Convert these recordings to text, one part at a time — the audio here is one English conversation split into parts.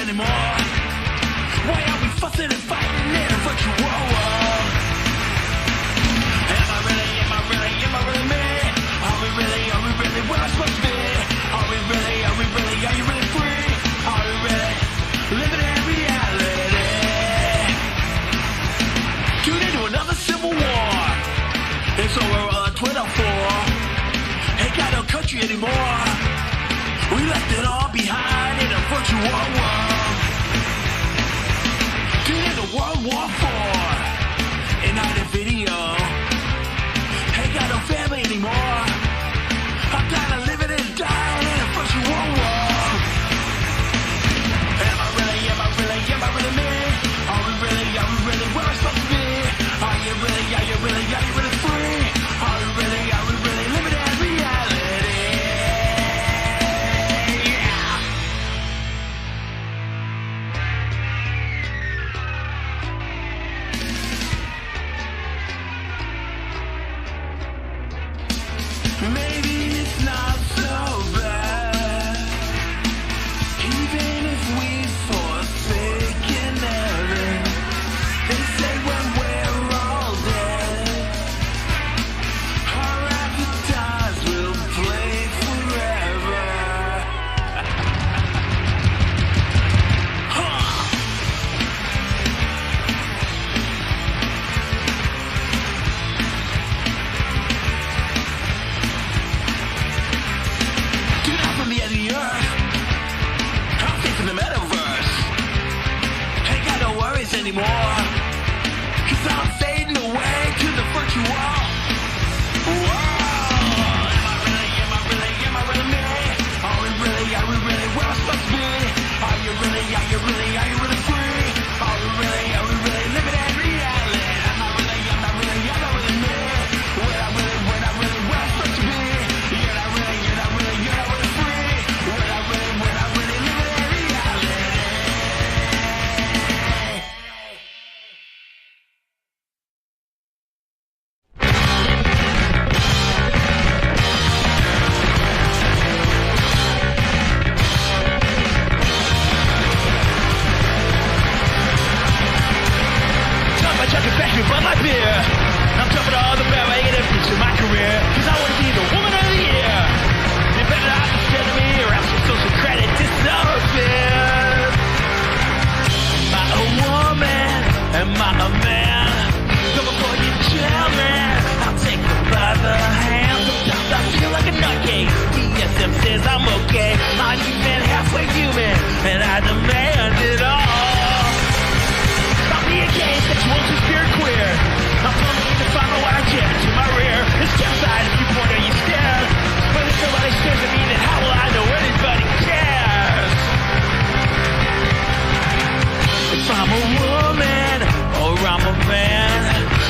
anymore? Why are we fussing and fighting in a virtual world? Am I really me? Are we really where I'm supposed to be? Are you really free? Are we really living in reality? Tune into another civil war. It's over on Twitter for. Ain't got no country anymore. We left it all behind in a virtual world. Tune into World War IV. United Video. Ain't got no family anymore. I'm tired of living and dying in a virtual world. Am I really me? Are we really where I'm supposed to be? Are you really free? Are we really living in reality? Yeah. Maybe it's not so bad, even if we forsaken heaven. They say when we're all dead, our avatars will play forever. Get out from the edge of the earth. I'm facing the metaverse. Ain't got no worries anymore. Cause I'm fading away to the virtual world. Whoa! Am I really me? Are we really where I'm supposed to be? Are you really free? Are we really living in reality? Am I really me? Where I'm supposed to be? You're not really free. Where I'm really living in reality. Time I chuck it back and run my beer. I'm jumping all the barrel and pushing my career. Cause I wanna be the woman of the year. You better not defend me or else your social credit disappears. Am I a woman? Am I a man? Coming for your children, I'll take them by the hand. Sometimes I feel like a nutcase. DSM says I'm okay. I'm even halfway human, and I demand it all. Stop me again, sexual to spirit queer. I'm coming to find my wire jet to my rear. It's genocide if you point or you scared. But if nobody stares at me, then how will I know anybody cares? If I'm a woman or I'm a man,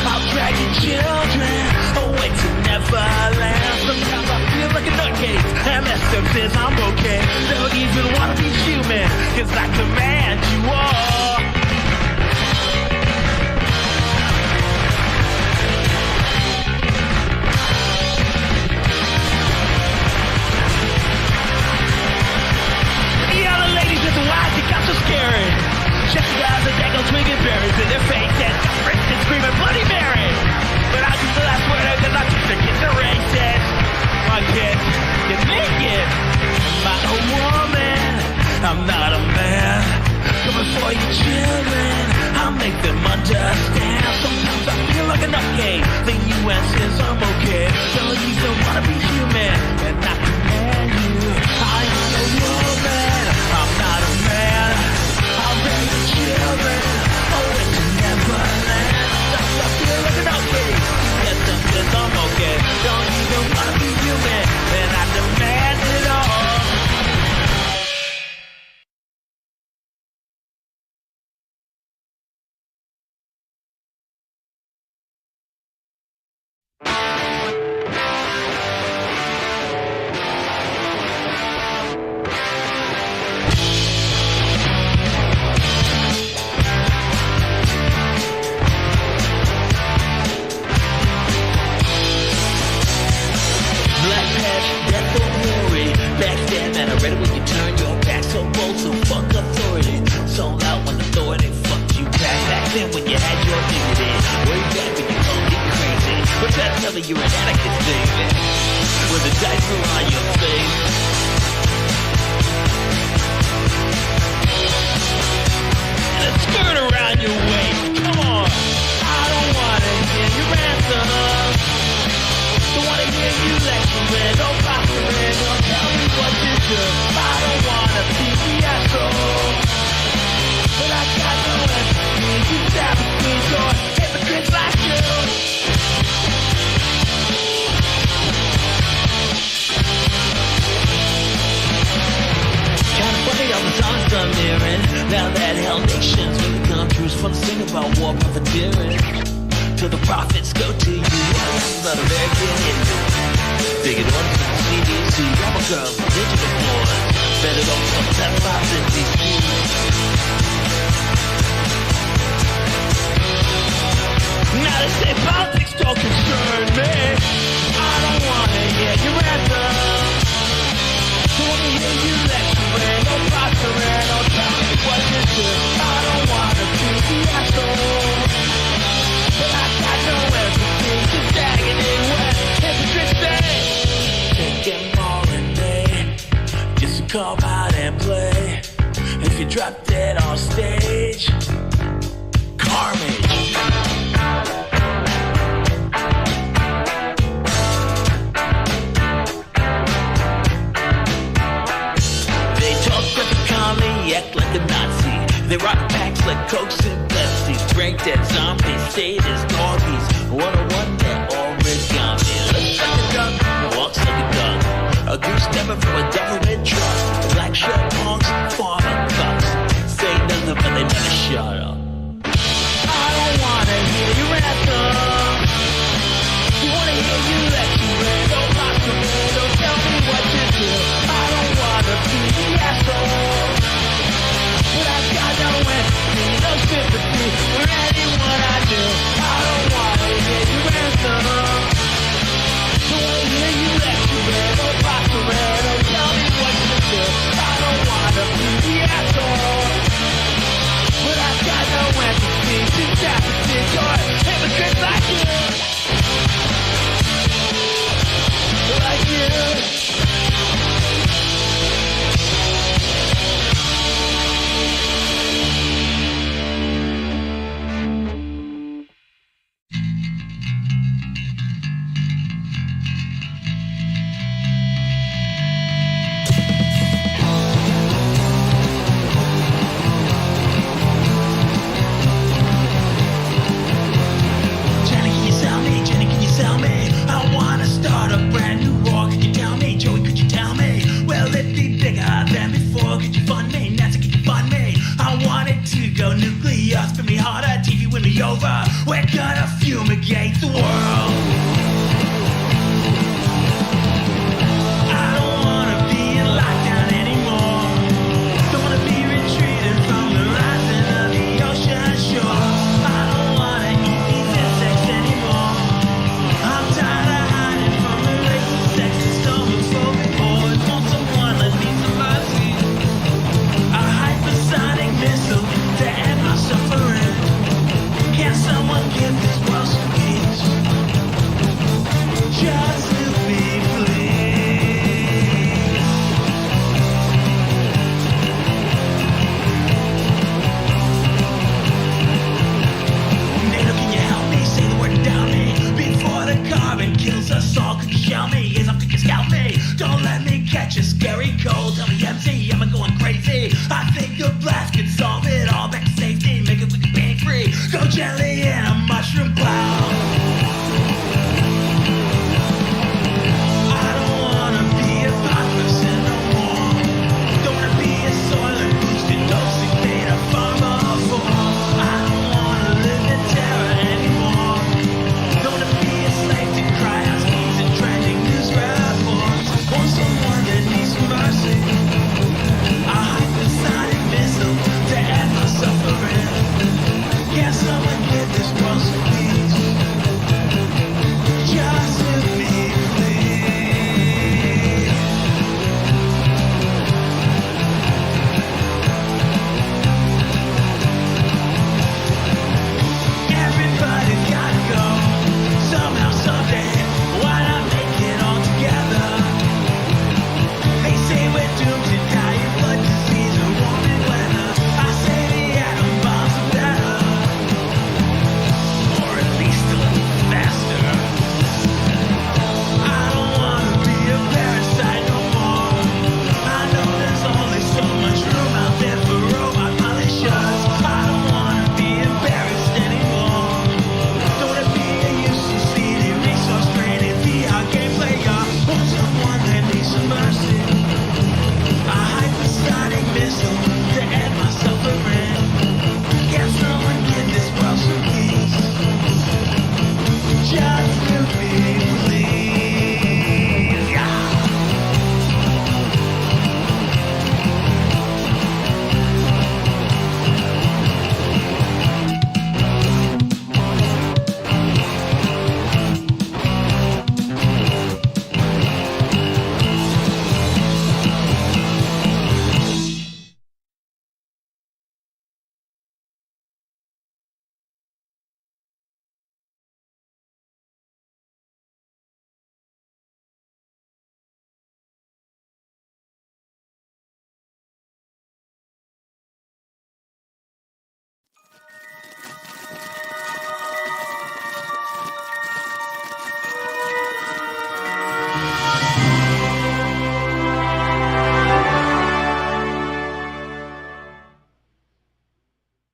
I'll drag your children away to Neverland. Sometimes I feel like a nutcase, and SM says I'm okay. Don't even wanna be human, cause I command you all. The other ladies with the why think I'm so scary. Check the guys that dangle twinging berries in their face and Princeton screaming Bloody Mary. But I'll do the last word because I think the kids are racist. My kids get naked. I'm not a woman. I'm not a man. Coming for your children, I'll make them understand. Sometimes I feel like a nutcase. The UN says I'm okay. Telling you don't wanna be human, and I command you. I'm a woman. I'm not a man. I'll raise the children. Oh, it's Neverland. Sometimes I feel like a nutcase. Yes, says I'm okay. Don't even wanna be human, and I demand it all. then when you had your dignity. Way back when you gon' get crazy. But that's never you're an anarchist, baby. When the dice are on your face. And a skirt around your waist. Come on. I don't wanna hear your anthem. Don't wanna hear you lecturing, no posturing, don't tell me what to do. I don't wanna be the asshole, but I got no empathy. You savages or hypocrites like you. Kinda funny all the songs I'm hearing. Now that Hell Nations really come true, it's fun to sing about war profiteering. Till the profits go to you. Not American Indian. Figured on to the CDC. Grandma girl, digital boys. Bet it all on that five in DC. Now they say politics don't concern me. I don't wanna hear your anthem. Don't wanna hear you lecturing, no posturing, don't tell me what to do. I don't wanna be the asshole. But I got no empathy, just dagging in wet hypocrites say. Take them all in day, just to come out and play. If you drop dead on stage, carnage. They talk like a commie, act like a Nazi. They rock packs like Cokes and Pepsi. Break that zombie state as doggies. 101 that origami. Looks like a duck, walks like a duck. A goose stepping from a government truck. Black shirt punks, farmer cucks. Say nothing but they never shut up. I don't wanna hear your anthem. You wanna hear you lecturing, don't posturing, don't tell me what to do. I don't wanna be the asshole. But I got no empathy, no sympathy for anyone I do. I don't wanna hear your anthem. Don't wanna hear you lecturing, no posturing, don't tell me what to do. I don't wanna be the asshole. But I got no empathy, just apathy, or hypocrites like you. Like you. We're gonna fumigate the world. I don't wanna be in lockdown anymore. Don't wanna be retreating from the rising of the ocean shore. I don't wanna eat these insects anymore. I'm tired of hiding from the racist, sexist, homophobic boys. Want someone that needs some mercy. A hypersonic missile to end my suffering. Can someone give this world some peace?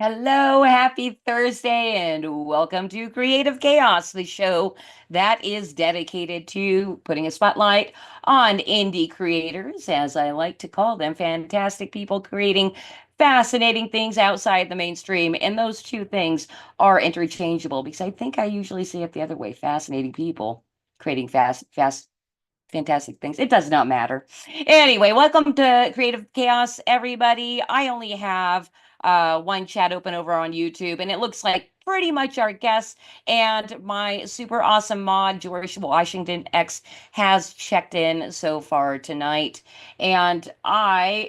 Hello, happy Thursday, and welcome to Creative Chaos, the show that is dedicated to putting a spotlight on indie creators, as I like to call them, fantastic people creating fascinating things outside the mainstream. And those two things are interchangeable because I think I usually say it the other way, fascinating people creating fantastic things. It does not matter. Anyway, welcome to Creative Chaos, everybody. I only have one chat open over on YouTube, and it looks like pretty much our guests and my super awesome mod, George Washington X, has checked in so far tonight. And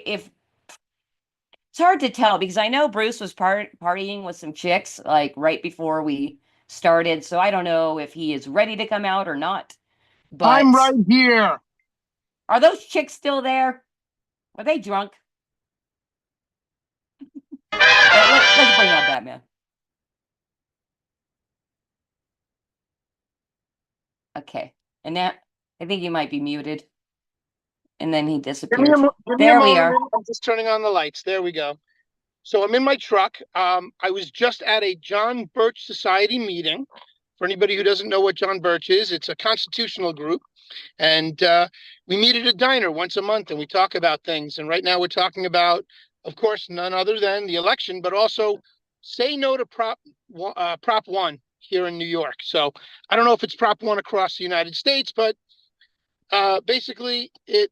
if it's hard to tell because I know Bruce was partying with some chicks like right before we started, so I don't know if he is ready to come out or not. I'm But right here. are those chicks still there? Are they drunk? Let's bring up Batman. Okay. And now I think he might be muted. And then he disappeared. Give me a There we moment. are. I'm just turning on the lights. There we go. So I'm in my truck. I was just at a John Birch Society meeting. For anybody who doesn't know what John Birch is, it's a constitutional group. And we meet at a diner once a month and we talk about things. And right now we're talking about, of course, none other than the election, but also say no to Prop 1 here in New York. So I don't know if it's Prop 1 across the United States, but basically it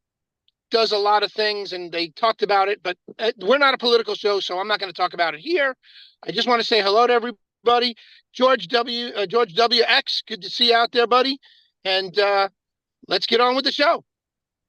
does a lot of things and they talked about it, but we're not a political show, so I'm not going to talk about it here. I just want to say hello to everybody. George WX, good to see you out there, buddy. And let's get on with the show.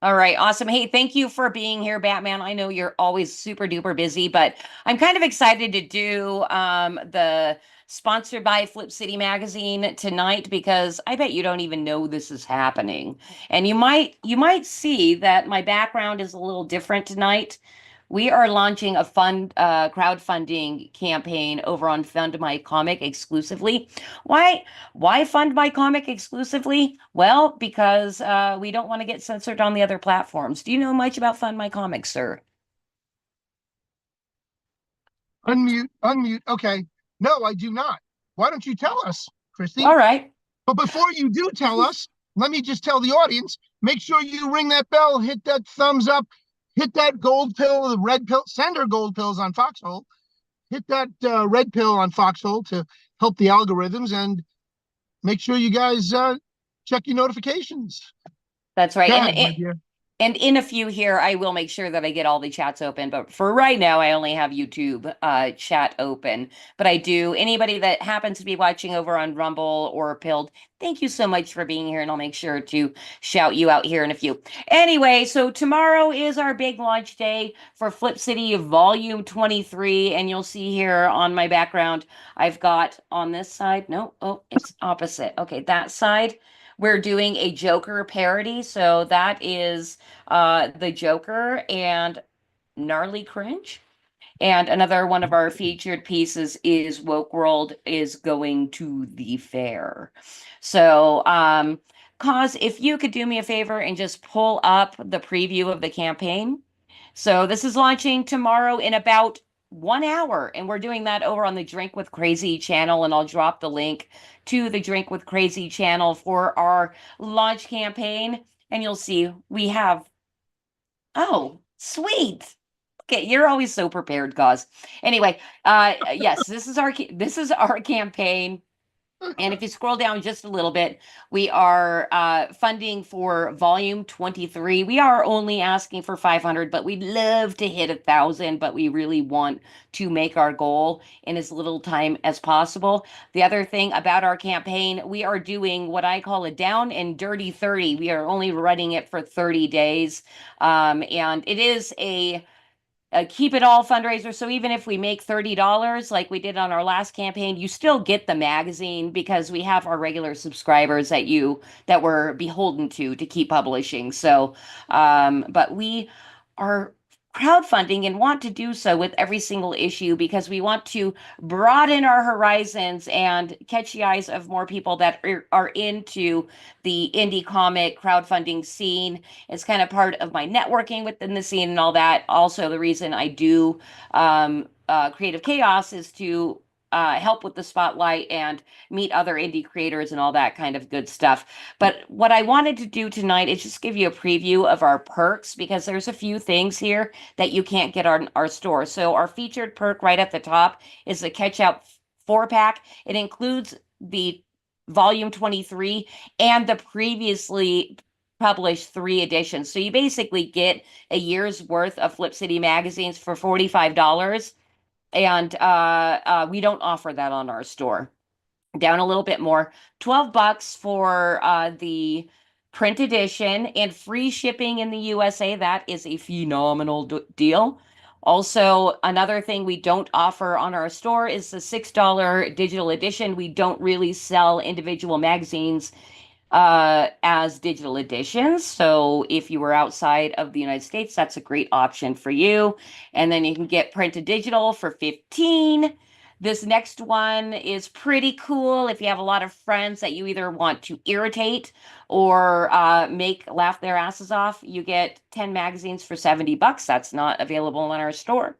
All right, awesome. Hey, thank you for being here, Batman. I know you're always super duper busy, but I'm kind of excited to do the sponsored by Flip City Magazine tonight because I bet you don't even know this is happening. And you might see that my background is a little different tonight. We are launching a crowdfunding campaign over on Fund My Comic exclusively. Why why fund my comic exclusively? Well, because we don't want to get censored on the other platforms. Do you know much about Fund My Comic, sir? Unmute. Okay. No, I do not. Why don't you tell us, All Christy? right. But before you do tell us, let me just tell the audience, make sure you ring that bell, hit that thumbs up, hit that gold pill, the red pill, send her gold pills on Foxhole, hit that red pill on Foxhole to help the algorithms, and make sure you guys check your notifications. That's right. Go And ahead, my dear. And in a few here, I will make sure that I get all the chats open. But for right now, I only have YouTube chat open. But I do. Anybody that happens to be watching over on Rumble or Pilled, thank you so much for being here. And I'll make sure to shout you out here in a few. Anyway, so tomorrow is our big launch day for Flip City Volume 23. And you'll see here on my background, I've got on this side. No, oh, it's opposite. Okay, that side. We're doing a Joker parody. So that is the Joker and Gnarly Cringe. And another one of our featured pieces is Woke World is going to the fair. So, Cause, if you could do me a favor and just pull up the preview of the campaign. So this is launching tomorrow in about 1 hour, and we're doing that over on the Drink with Crazy channel, and I'll drop the link to the Drink with Crazy channel for our launch campaign. And you'll see we have, oh, sweet. Okay, you're always so prepared, Gauze. Anyway, yes, this is our campaign. And if you scroll down just a little bit, we are funding for volume 23. We are only asking for 500, but we'd love to hit 1,000, but we really want to make our goal in as little time as possible. The other thing about our campaign, we are doing what I call a down and dirty 30. We are only running it for 30 days. And it is a keep it all fundraiser. So even if we make $30 like we did on our last campaign, you still get the magazine because we have our regular subscribers that we're beholden to keep publishing. So, but we are crowdfunding and want to do so with every single issue because we want to broaden our horizons and catch the eyes of more people that are into the indie comic crowdfunding scene. It's kind of part of my networking within the scene and all that. Also, the reason I do Creative Chaos is to help with the spotlight and meet other indie creators and all that kind of good stuff. But what I wanted to do tonight is just give you a preview of our perks, because there's a few things here that you can't get on our store. So our featured perk right at the top is the Catch Out 4-pack. It includes the volume 23 and the previously published 3 editions. So you basically get a year's worth of Flip City magazines for $45. And we don't offer that on our store. Down a little bit more, $12 for the print edition and free shipping in the USA. That is a phenomenal deal. Also, another thing we don't offer on our store is the $6 digital edition. We don't really sell individual magazines as digital editions. So if you were outside of the United States, that's a great option for you. And then you can get printed digital for $15. This next one is pretty cool. If you have a lot of friends that you either want to irritate or make laugh their asses off, you get 10 magazines for $70. That's not available in our store.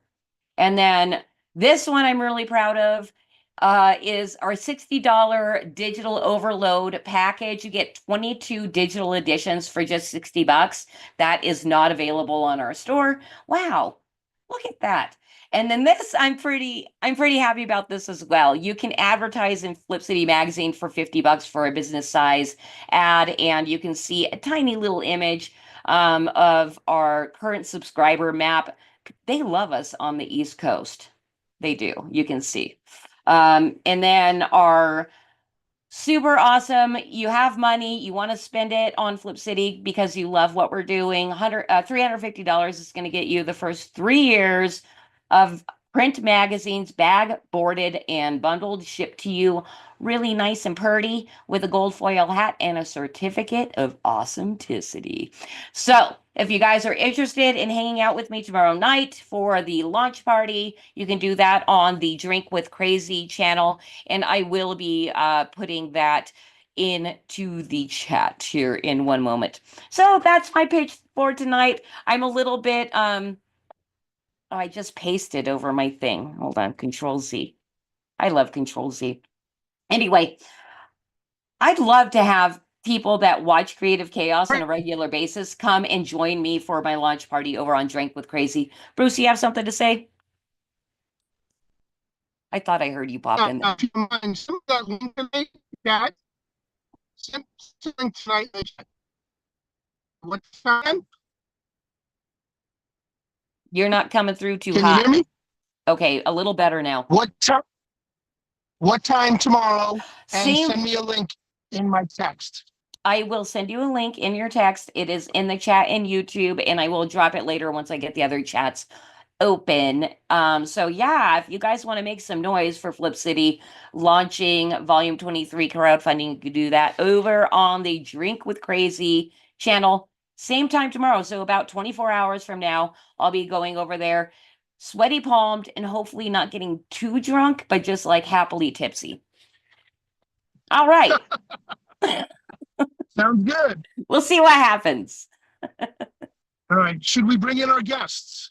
And then this one I'm really proud of is our $60 digital overload package. You get 22 digital editions for just $60. That is not available on our store. Wow, look at that. And then this, I'm pretty happy about this as well. You can advertise in Flip City magazine for $50 for a business size ad, and you can see a tiny little image of our current subscriber map. They love us on the East Coast. They do. You can see. And then our super awesome, you have money, you want to spend it on Flip City because you love what we're doing. $350 is going to get you the first 3 years of print magazines, bag boarded and bundled, shipped to you really nice and purty with a gold foil hat and a certificate of awesometicity. So if you guys are interested in hanging out with me tomorrow night for the launch party, you can do that on the Drink with Crazy channel, and I will be putting that into the chat here in one moment. So that's my pitch for tonight. I'm a little bit I just pasted over my thing. Hold on, Control Z. I love Control Z. Anyway, I'd love to have people that watch Creative Chaos on a regular basis come and join me for my launch party over on Drink with Crazy. Bruce, you have something to say? I thought I heard you pop in there. Some of that link tonight, Dad. Something tonight. What time? You're not coming through too Can hot. you hear me? Okay, a little better now. What time tomorrow? And Same. send me a link in my text. I will send you a link in your text. It is in the chat in YouTube, and I will drop it later once I get the other chats open. So yeah, if you guys want to make some noise for Flip City launching volume 23 crowdfunding, you can do that over on the Drink with Crazy channel. Same time tomorrow, so about 24 hours from now, I'll be going over there, sweaty palmed and hopefully not getting too drunk, but just like happily tipsy. All right. Sounds good. We'll see what happens. All right. Should we bring in our guests?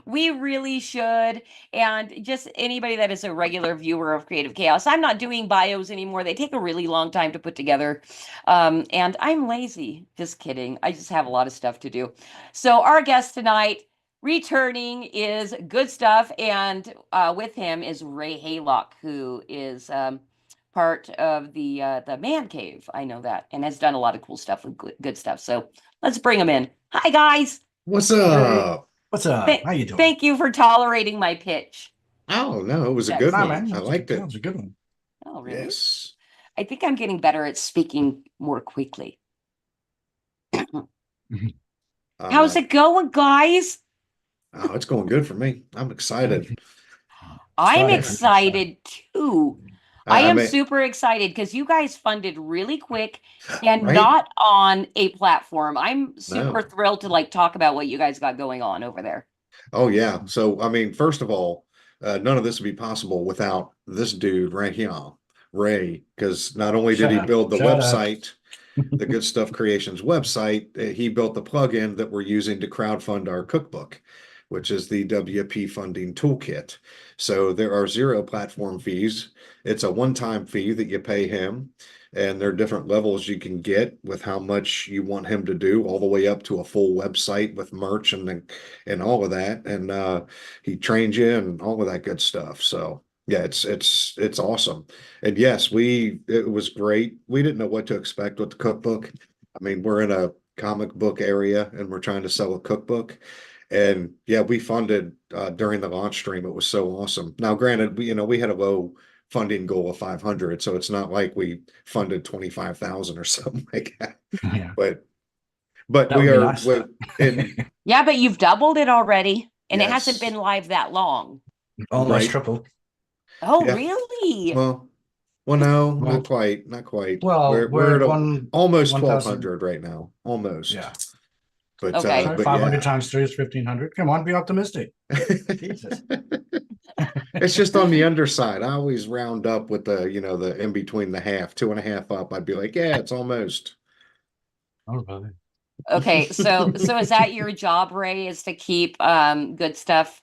We really should. And just anybody that is a regular viewer of Creative Chaos, I'm not doing bios anymore. They take a really long time to put together. And I'm lazy. Just kidding. I just have a lot of stuff to do. So our guest tonight returning is Good Stuff. And with him is Ray Haylock, who is part of the Man Cave. I know that, and has done a lot of cool stuff with Good Stuff. So let's bring him in. Hi, guys. What's up? What's up? How you doing? Thank you for tolerating my pitch. Oh, no, it was a Yes. good Nah, one. man, I liked it. That was a good one. Oh, really? Yes. I think I'm getting better at speaking more quickly. How's it going, guys? Oh, it's going good for me. I'm excited. I'm Fine. excited too. I am mean, super excited because you guys funded really quick and Right? not on a platform. I'm super No. thrilled to like talk about what you guys got going on over there. Oh, yeah. So, I mean, first of all, none of this would be possible without this dude right here, Ray, because not only did he build the website, the Good Stuff Creations website, he built the plugin that we're using to crowdfund our cookbook. which is the WP funding toolkit. So there are 0 platform fees. It's a one-time fee that you pay him, and there are different levels you can get with how much you want him to do, all the way up to a full website with merch and all of that. And he trains you and all of that good stuff. So yeah, it's awesome. And yes, it was great. We didn't know what to expect with the cookbook. I mean, we're in a comic book area and we're trying to sell a cookbook. And yeah, we funded during the launch stream. It was so awesome. Now, granted, we had a low funding goal of 500, so it's not like we funded 25,000 or something like that. Yeah. But That we would be are nice, and Yeah, but you've doubled it already, and it hasn't Yes. been live that long. almost Right. triple. Oh, Yeah. really? well, no, Well- not quite. Well, we're at one almost 1,000. 1,200 right now, almost. Yeah. But Okay. So but 500 yeah. times 3 is 1,500. Come on, be optimistic. Jesus. It's just on the underside. I always round up with the in between the half, 2.5 up. I'd be like, yeah, it's almost. Oh, really? Okay, so is that your job, Ray, is to keep good stuff,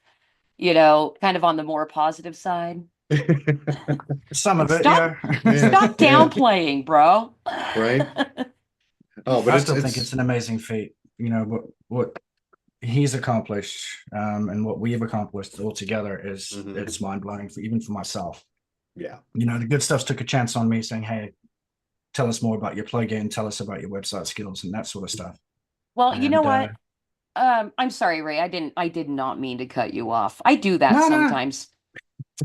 kind of on the more positive side? Some of it, Stop- yeah. Yeah. Stop downplaying, bro. Right? Oh, but I still think it's an amazing feat. What he's accomplished, and what we've accomplished all together is Mhm. it's mind blowing even for myself. yeah. The good stuff took a chance on me, saying, "Hey, tell us more about your plugin, tell us about your website skills, and that sort of stuff." Well, you know And, what? I'm sorry, Ray. I did not mean to cut you off. I do that No. sometimes.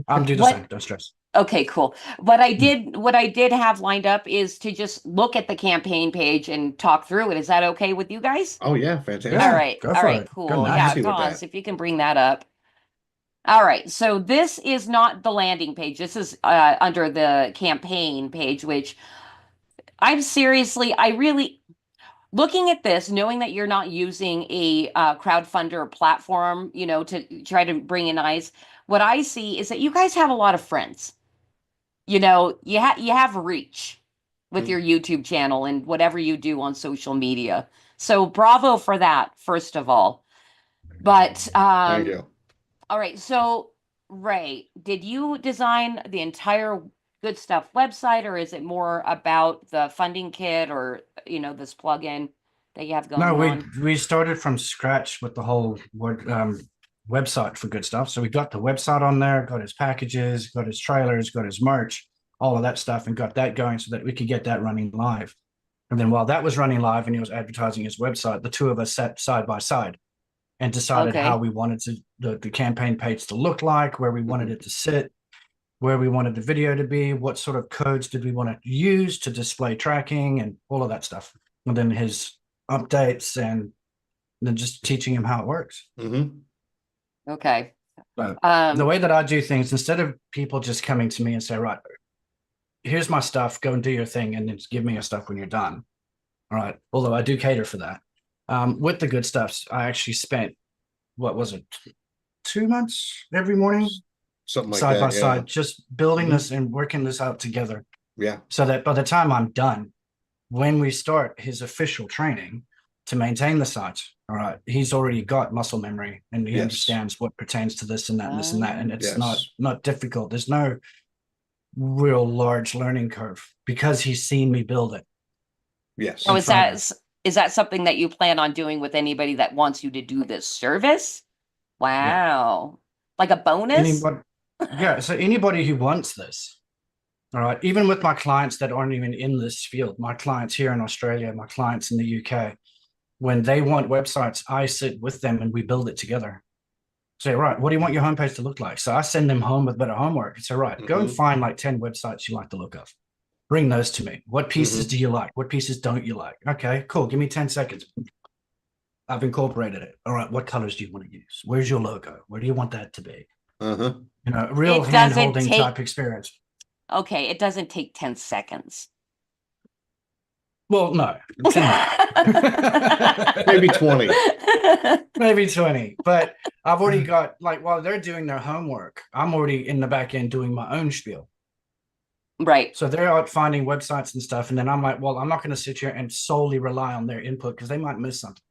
I'm do the What- same. Don't stress. Okay, cool. What I did have lined up is to just look at the campaign page and talk through it. Is that okay with you guys? Oh yeah, fantastic. Yeah, All right. go All for right, it. cool. Go nuts. Yeah, Happy with Cos, that. if you can bring that up. All right. So this is not the landing page. This is under the campaign page, which I really looking at this, knowing that you're not using a crowdfunder platform, to try to bring in eyes. What I see is that you guys have a lot of friends. You have reach with Mm. your YouTube channel and whatever you do on social media. So bravo for that, first of all. But Thank you. all right, so Ray, did you design the entire Good Stuff website, or is it more about the funding kit or this plugin that you have going No, on? we started from scratch with the whole website for Good Stuff. So we got the website on there, got his packages, got his trailers, got his merch, all of that stuff, and got that going so that we could get that running live. And then while that was running live and he was advertising his website, the two of us sat side by side and decided Okay. how we wanted the campaign page to look like, where we wanted it to sit, where we wanted the video to be, what sort of codes did we want to use to display tracking and all of that stuff. And then his updates and then just teaching him how it works. Mm-hmm. Okay. So, Um, the way that I do things, instead of people just coming to me and say, right, here's my stuff, go and do your thing, and then just give me your stuff when you're done. All right. Although I do cater for that. With the good stuff, I actually spent, what was it, 2 months every morning, Something like side that. by Yeah. side, just building Mhm. this and working this out together. Yeah. So that by the time I'm done, when we start his official training to maintain the site, all right, he's already got muscle memory and he Yes. understands what pertains to this and that and this and that. And it's Yes. not difficult. There's no real large learning curve because he's seen me build it. Yes. so in front of is that something that you plan on doing with anybody that wants you to do this service? Wow. Like a bonus? Anybody, yeah. So anybody who wants this, all right, even with my clients that aren't even in this field, my clients here in Australia, my clients in the UK, when they want websites, I sit with them and we build it together. Say, right, what do you want your homepage to look like? So I send them home with better homework and say, right, go and Mhm. find like 10 websites you like the look of. Bring those to me. What pieces do you like? What pieces don't you like? Okay, cool. Give me 10 seconds. I've incorporated it. All right, what colors do you want to use? Where's your logo? Where do you want that to be? Uh-huh. Real It doesn't hand-holding take- type experience. Okay, it doesn't take 10 seconds. Well, no. 10, Maybe 20. maybe 20. But I've already got, like, while they're doing their homework, I'm already in the back end doing my own spiel. Right. So they're out finding websites and stuff. And then I'm like, well, I'm not going to sit here and solely rely on their input because they might miss something.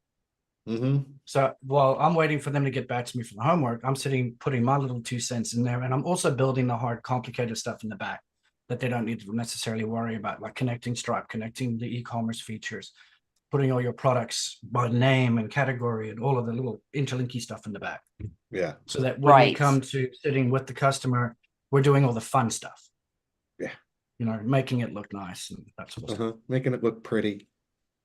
So while I'm waiting for them to get back to me for the homework, I'm sitting putting my little 2 cents in there, and I'm also building the hard, complicated stuff in the back that they don't need to necessarily worry about, like connecting Stripe, connecting the e-commerce features, putting all your products by name and category and all of the little interlinky stuff in the back. Yeah. So that when we Right. come to sitting with the customer, we're doing all the fun stuff. Yeah. You know, making it look nice and that sort of stuff. Making it look pretty.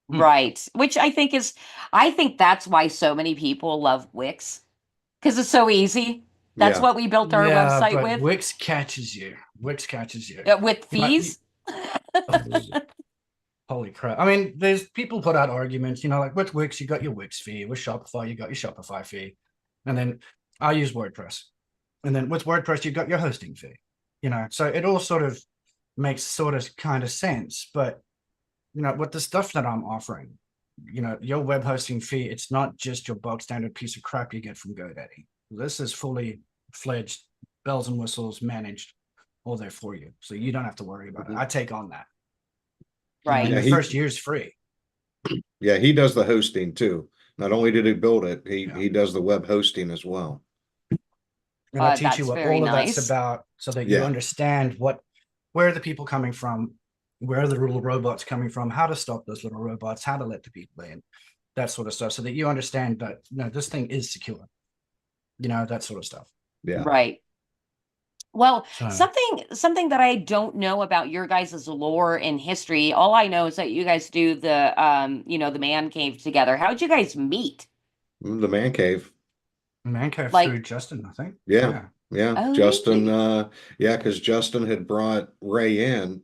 Right. Which I think that's why so many people love Wix, because it's so easy. That's Yeah. what we built our Yeah, website but with. Wix catches you. Wix catches you. With fees. Holy crap. I mean, there's people put out arguments, you know, like with Wix, you got your Wix fee. With Shopify, you got your Shopify fee. And then I use WordPress. And then with WordPress, you got your hosting fee. You know, so it all sort of makes sort of kind of sense. But, you know, with the stuff that I'm offering, you know, your web hosting fee, it's not just your bog standard piece of crap you get from GoDaddy. This is fully fledged, bells and whistles, managed, all there for you. So you don't have to worry about it. I take on that. Right. And the first year is free. Yeah, he does the hosting too. Not only did he build it, he does the web hosting as well. And I teach you That's what very all of nice. that's about so that you understand where are the people coming from, where are the little robots coming from, how to stop those little robots, how to let the people in, that sort of stuff, so that you understand that, you know, this thing is secure. You know, that sort of stuff. Yeah. Right. Well, So- something that I don't know about your guys' lore and history, all I know is that you guys do the the man cave together. How'd you guys meet? The man cave. Man cave Like- through Justin, I think. Yeah. Oh, Justin, really? because Justin had brought Ray in.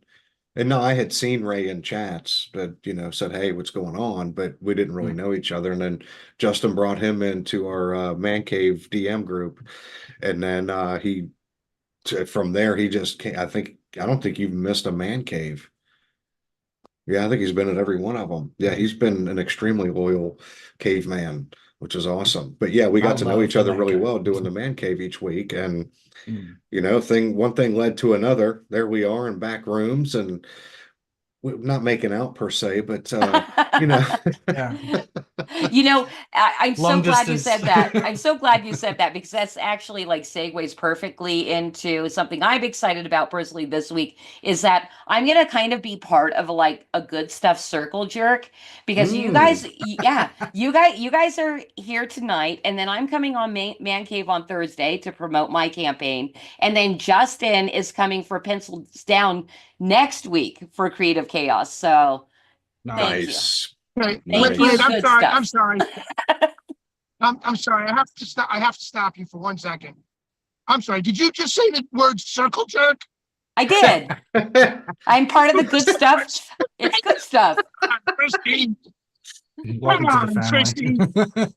And no, I had seen Ray in chats that, said, hey, what's going on? But we didn't really know each other. And then Justin brought him into our man cave DM group. And then from there, he just came. I don't think you've missed a man cave. Yeah, I think he's been at every one of them. Yeah, he's been an extremely loyal caveman, which is awesome. But yeah, we got to know love each the other man really cave. well doing the man cave each week. And one thing led to another. There we are in back rooms, and we're not making out per se, but Yeah. I'm so Long glad you distance. said that. I'm so glad you said that, because that's actually like segues perfectly into something I'm excited about personally this week, is that I'm going to kind of be part of like a good stuff circle jerk, because you guys are here tonight, and then I'm coming on Man Cave on Thursday to promote my campaign. And then Justin is coming for Pencils Down next week for Creative Chaos. So thank you. nice. Wait, Thank wait, you, I'm good sorry. stuff. I'm sorry. I'm sorry. I have to stop you for 1 second. I'm sorry. Did you just say the word circle jerk? I did. I'm part of the good stuff. It's good stuff. Christine, Welcome Come to the on, family.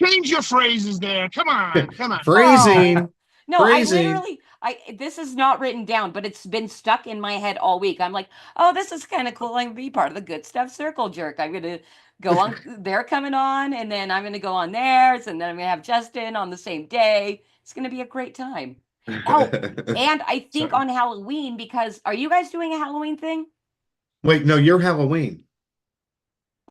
change your phrases there. Come on. Phrasing. No, Phrasing. this is not written down, but it's been stuck in my head all week. I'm like, oh, this is kind of cool. I'm gonna be part of the good stuff circle jerk. I'm gonna go on. They're coming on, and then I'm gonna go on theirs, and then I'm gonna have Justin on the same day. It's gonna be a great time. Oh, and I think on Halloween, because are you guys doing a Halloween thing? Wait, no, you're Halloween.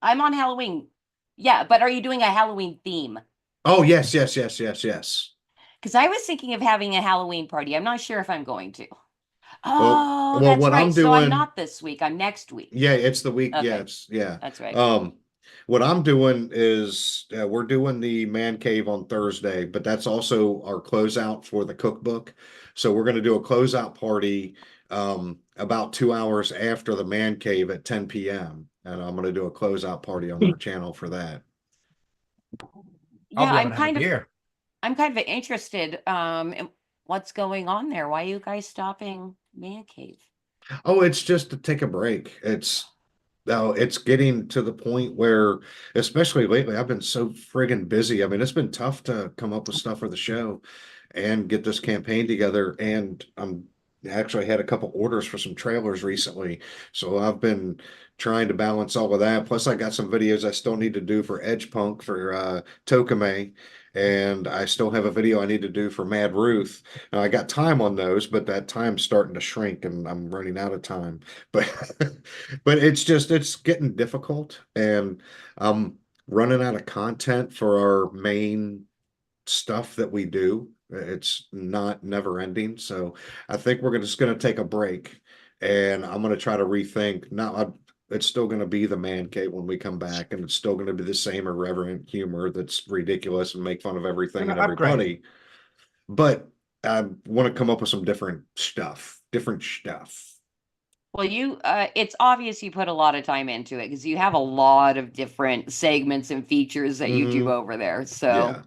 I'm on Halloween. Yeah, but are you doing a Halloween theme? Oh, yes. Because I was thinking of having a Halloween party. I'm not sure if I'm going to. Oh, well, that's what right. I'm So I'm doing- not this week. I'm next week. Yeah, it's the week. Okay. Yes, yeah. That's right. What I'm doing is we're doing the man cave on Thursday, but that's also our closeout for the cookbook. So we're going to do a closeout party about 2 hours after the man cave at 10 p.m. And I'm going to do a closeout party on our channel for that. Yeah, I'll I'm have a kind of beer. interested in what's going on there. Why are you guys stopping Man Cave? Oh, it's just to take a break. It's getting to the point where, especially lately, I've been so friggin' busy. I mean, it's been tough to come up with stuff for the show and get this campaign together. And I'm actually had a couple orders for some trailers recently. So I've been trying to balance all of that. Plus I got some videos I still need to do for Edge Punk for Tokame. And I still have a video I need to do for Mad Ruth. Now, I got time on those, but that time's starting to shrink and I'm running out of time. But it's getting difficult. And running out of content for our main stuff that we do. It's not never ending. So I think we're just going to take a break, and I'm going to try to rethink. Now, it's still going to be the man cave when we come back, and it's still going to be the same irreverent humor that's ridiculous and make fun of everything and everybody. But I want to come up with some different stuff. Well, it's obvious you put a lot of time into it because you have a lot of different segments and features that you do over there. So,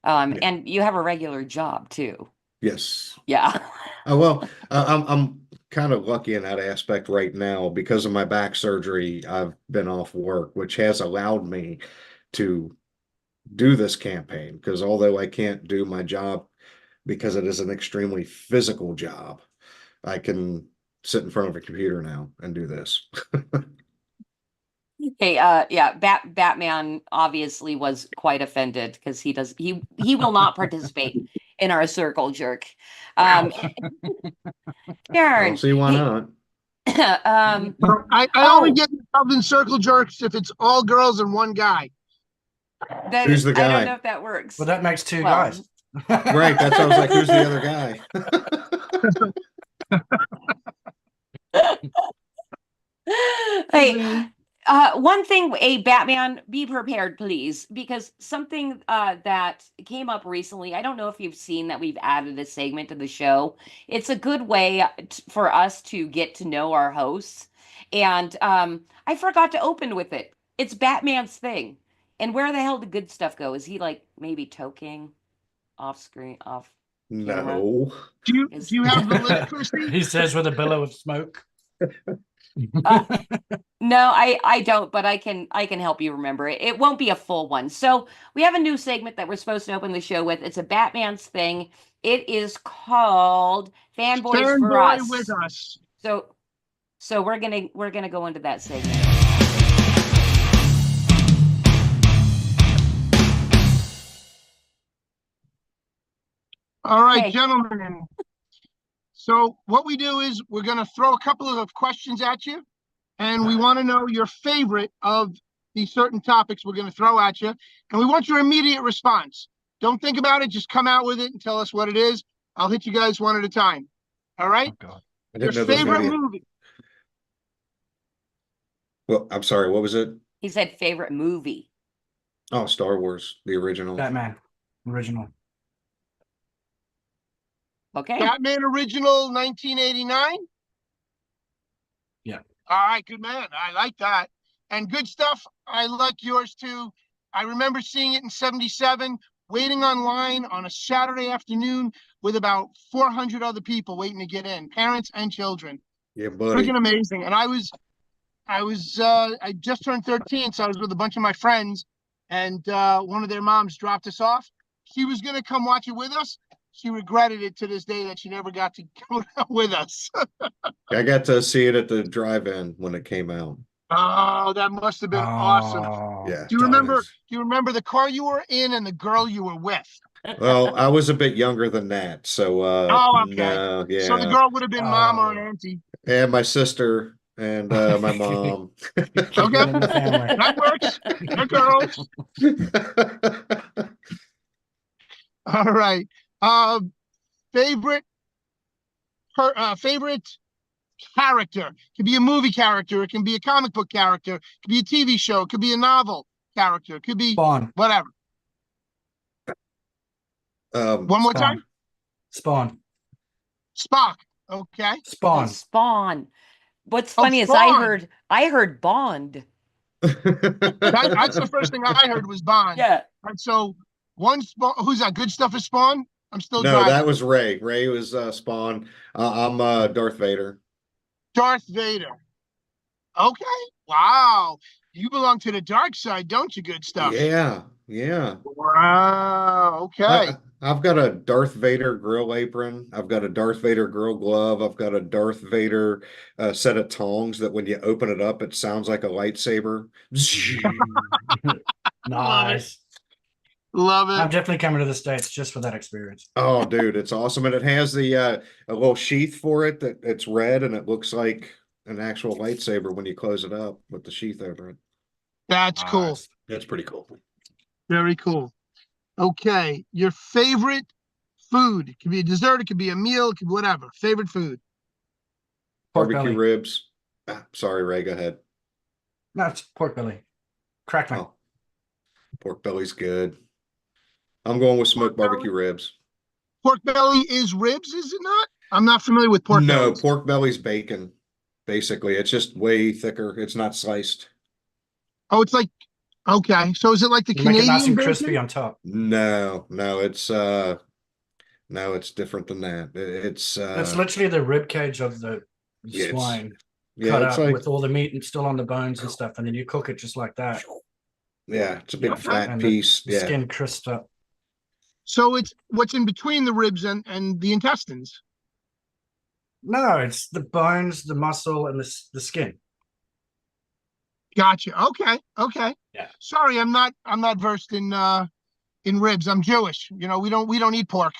and you have a regular job too. Yes. Yeah. Well, I'm kind of lucky in that aspect right now because of my back surgery. I've been off work, which has allowed me to do this campaign, because although I can't do my job because it is an extremely physical job, I can sit in front of a computer now and do this. Hey, yeah, Batman obviously was quite offended because he will not participate in our circle jerk. I Darren, don't see why not. I only get involved in circle jerks if it's all girls and one guy. Who's the guy? I don't know if that works. Well, that makes two guys. Right, that's what I was like, who's the other guy? Hey, one thing, Batman, be prepared, please, because something that came up recently, I don't know if you've seen that we've added a segment to the show. It's a good way for us to get to know our hosts. And I forgot to open with it. It's Batman's thing. And where the hell did good stuff go? Is he like maybe toking off screen, off camera? No. Do you have the list, Christy? He says with a billow of smoke. No, I don't, but I can help you remember it. It won't be a full one. So we have a new segment that we're supposed to open the show with. It's a Batman's thing. It is called Fanboys for Us. With us. So we're gonna go into that segment. All right, gentlemen. So what we do is we're going to throw a couple of questions at you, and we want to know your favorite of these certain topics we're going to throw at you, and we want your immediate response. Don't think about it. Just come out with it and tell us what it is. I'll hit you guys one at a time. All right? Oh, God. Your favorite movie. Well, I'm sorry, what was it? He said favorite movie. Oh, Star Wars, the original. Batman, original. Okay. Batman original 1989? Yeah. All right, good man. I like that. And good stuff. I like yours too. I remember seeing it in 77, waiting online on a Saturday afternoon with about 400 other people waiting to get in, parents and children. Yeah, buddy. Freaking amazing. And I just turned 13, so I was with a bunch of my friends, and one of their moms dropped us off. She was going to come watch it with us. She regretted it to this day that she never got to go with us. I got to see it at the drive-in when it came out. Oh, that must have been awesome. Yeah. Do you remember the car you were in and the girl you were with? Well, I was a bit younger than that, so okay. No, yeah. So the girl would have been mom or an auntie. And my sister and my mom. Okay. That works. They're girls. All right. Favorite character. Could be a movie character. It can be a comic book character. It could be a TV show. It could be a novel character. It could be Spawn. Whatever. One more time. Spawn. Spock. Okay. Spawn. Spawn. What's funny is Spawn. I heard Bond. That's the first thing I heard was Bond. Yeah. Right. So one Spawn. Who's that? Good stuff is Spawn. I'm still No, driving. that was Ray. Ray was Spawn. I'm Darth Vader. Darth Vader. Okay. Wow. You belong to the dark side, don't you? Good stuff. Yeah. Yeah. Wow. Okay. I've got a Darth Vader grill apron. I've got a Darth Vader grill glove. I've got a Darth Vader set of tongs that when you open it up, it sounds like a lightsaber. Nice. Love it. I'm definitely coming to the States just for that experience. Oh, dude, it's awesome. And it has the a little sheath for it that it's red and it looks like an actual lightsaber when you close it up with the sheath over it. That's cool. That's pretty cool. Very cool. Okay, your favorite food. It could be a dessert, it could be a meal, it could be whatever. Favorite food. Pork Barbecue belly. ribs. Sorry, Ray, go ahead. No, it's pork belly. Crackling. Oh, pork belly's good. I'm going with smoked Pork barbecue ribs. Pork belly is ribs, is it not? I'm not familiar with pork No, bellies. pork belly's bacon. Basically, it's just way thicker. It's not sliced. Oh, it's like, okay. So is it like the You make it nice Canadian and bacon? crispy on top. No, it's different than that. It's That's literally the rib cage of the Yeah, it's- swine yeah, cut it's up like with all the meat and still on the bones and stuff, and then you cook it just like that. yeah, it's a big Okay. flat And piece. the Yeah, skin crisped up. So it's what's in between the ribs and the intestines. No, it's the bones, the muscle, and the skin. Gotcha. Okay. Okay. Yeah. Sorry, I'm not versed in ribs. I'm Jewish. You know, we don't eat pork.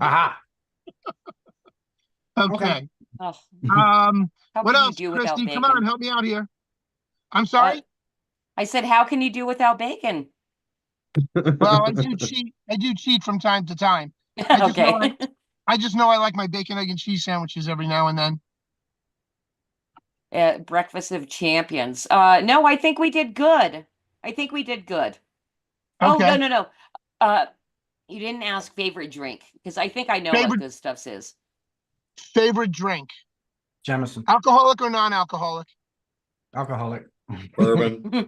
Aha. Okay. Oh, Um, how what can else, you do without Christy? bacon? Come on, help me out here. I'm sorry. I said, how can you do without bacon? Well, I do cheat. I do cheat from time to time. just know Okay. I just know I like my bacon, egg, and cheese sandwiches every now and then. Breakfast of champions. No, I think we did good. I think we did good. Oh, Okay. no. You didn't ask favorite drink because I think I know what Favorite- Good Stuff's is. Favorite drink: Jamison. alcoholic or non-alcoholic? Alcoholic. bourbon.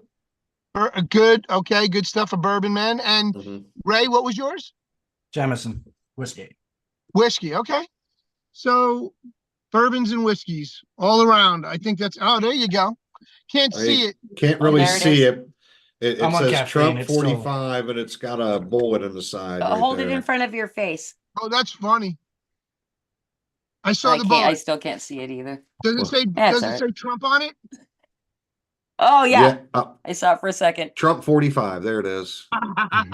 Good. Okay, good stuff. A bourbon, man. And Mhm. Ray, what was yours? Jamison. Whiskey. Whiskey. Okay. So bourbons and whiskeys all around. I think that's. Oh, there you go. Can't see it. Can't Oh, really there it see is. it. It I'm on says caffeine, Trump it's still- 45 and it's got a bullet in the side. Right Hold it there. in front of your face. Oh, that's funny. I saw the I bullet. still can't see it either. Does it Well, say? that's Does all it right. say Trump on it? Oh yeah, Yeah, I saw it for a second. Trump 45. There it is. And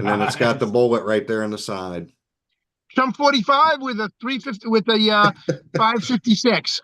then it's got the bullet right there on the side. Trump 45 with a 350 with a 556.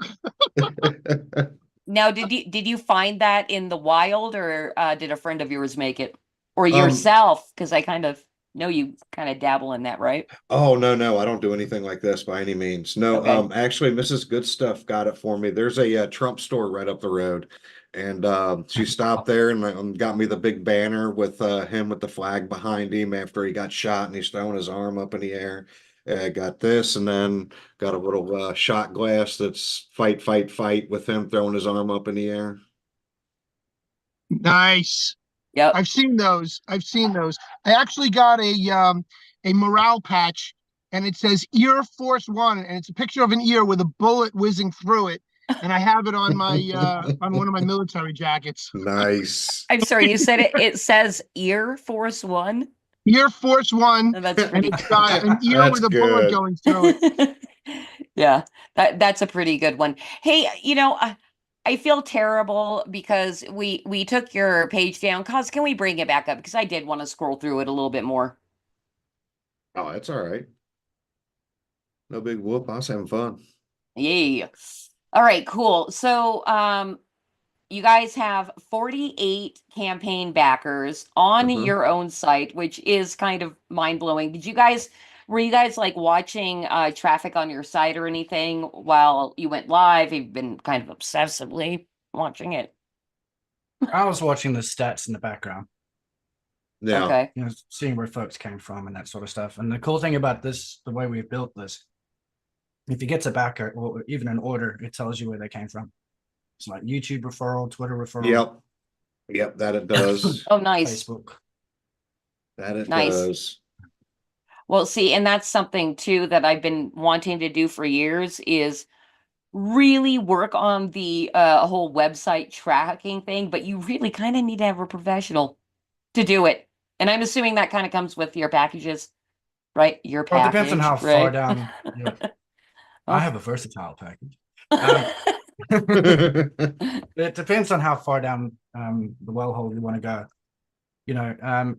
Now, did you find that in the wild, or did a friend of yours make it, or Um, yourself? Because I kind of know you kind of dabble in that, right? Oh no, I don't do anything like this by any means. No, Okay. actually Mrs. Good Stuff got it for me. There's a Trump store right up the road. And she stopped there and got me the big banner with him with the flag behind him after he got shot and he's throwing his arm up in the air. I got this, and then got a little shot glass that's fight, fight, fight with him throwing his arm up in the air. Nice. Yep. I've seen those. I actually got a morale patch, and it says Ear Force One, and it's a picture of an ear with a bullet whizzing through it. And I have it on my on one of my military jackets. Nice. I'm sorry, you said it. It says Ear Force One. Ear Force One, No, that's and pretty. it's got an ear That's with a bullet good. going through it. Yeah, that's a pretty good one. Hey, I feel terrible because we took your page down. Cause can we bring it back up? Because I did want to scroll through it a little bit more. Oh, that's all right. No big whoop. I was having fun. Yeah. All right, cool. So, you guys have 48 campaign backers on Mhm. your own site, which is kind of mind-blowing. Were you guys like watching traffic on your site or anything while you went live? You've been kind of obsessively watching it. I was watching the stats in the background, Yeah. Okay. seeing where folks came from and that sort of stuff. And the cool thing about this, the way we've built this, if you get to backer or even an order, it tells you where they came from. It's like YouTube referral, Twitter referral, Yep, that it does. Oh, nice. Facebook. That it Nice. does. Well, see, and that's something too that I've been wanting to do for years is really work on the whole website tracking thing, but you really kind of need to have a professional to do it. And I'm assuming that kind of comes with your packages, right? Your Well, it package, depends on how far right? down. I have a versatile package. It depends on how far down the well hole you want to go.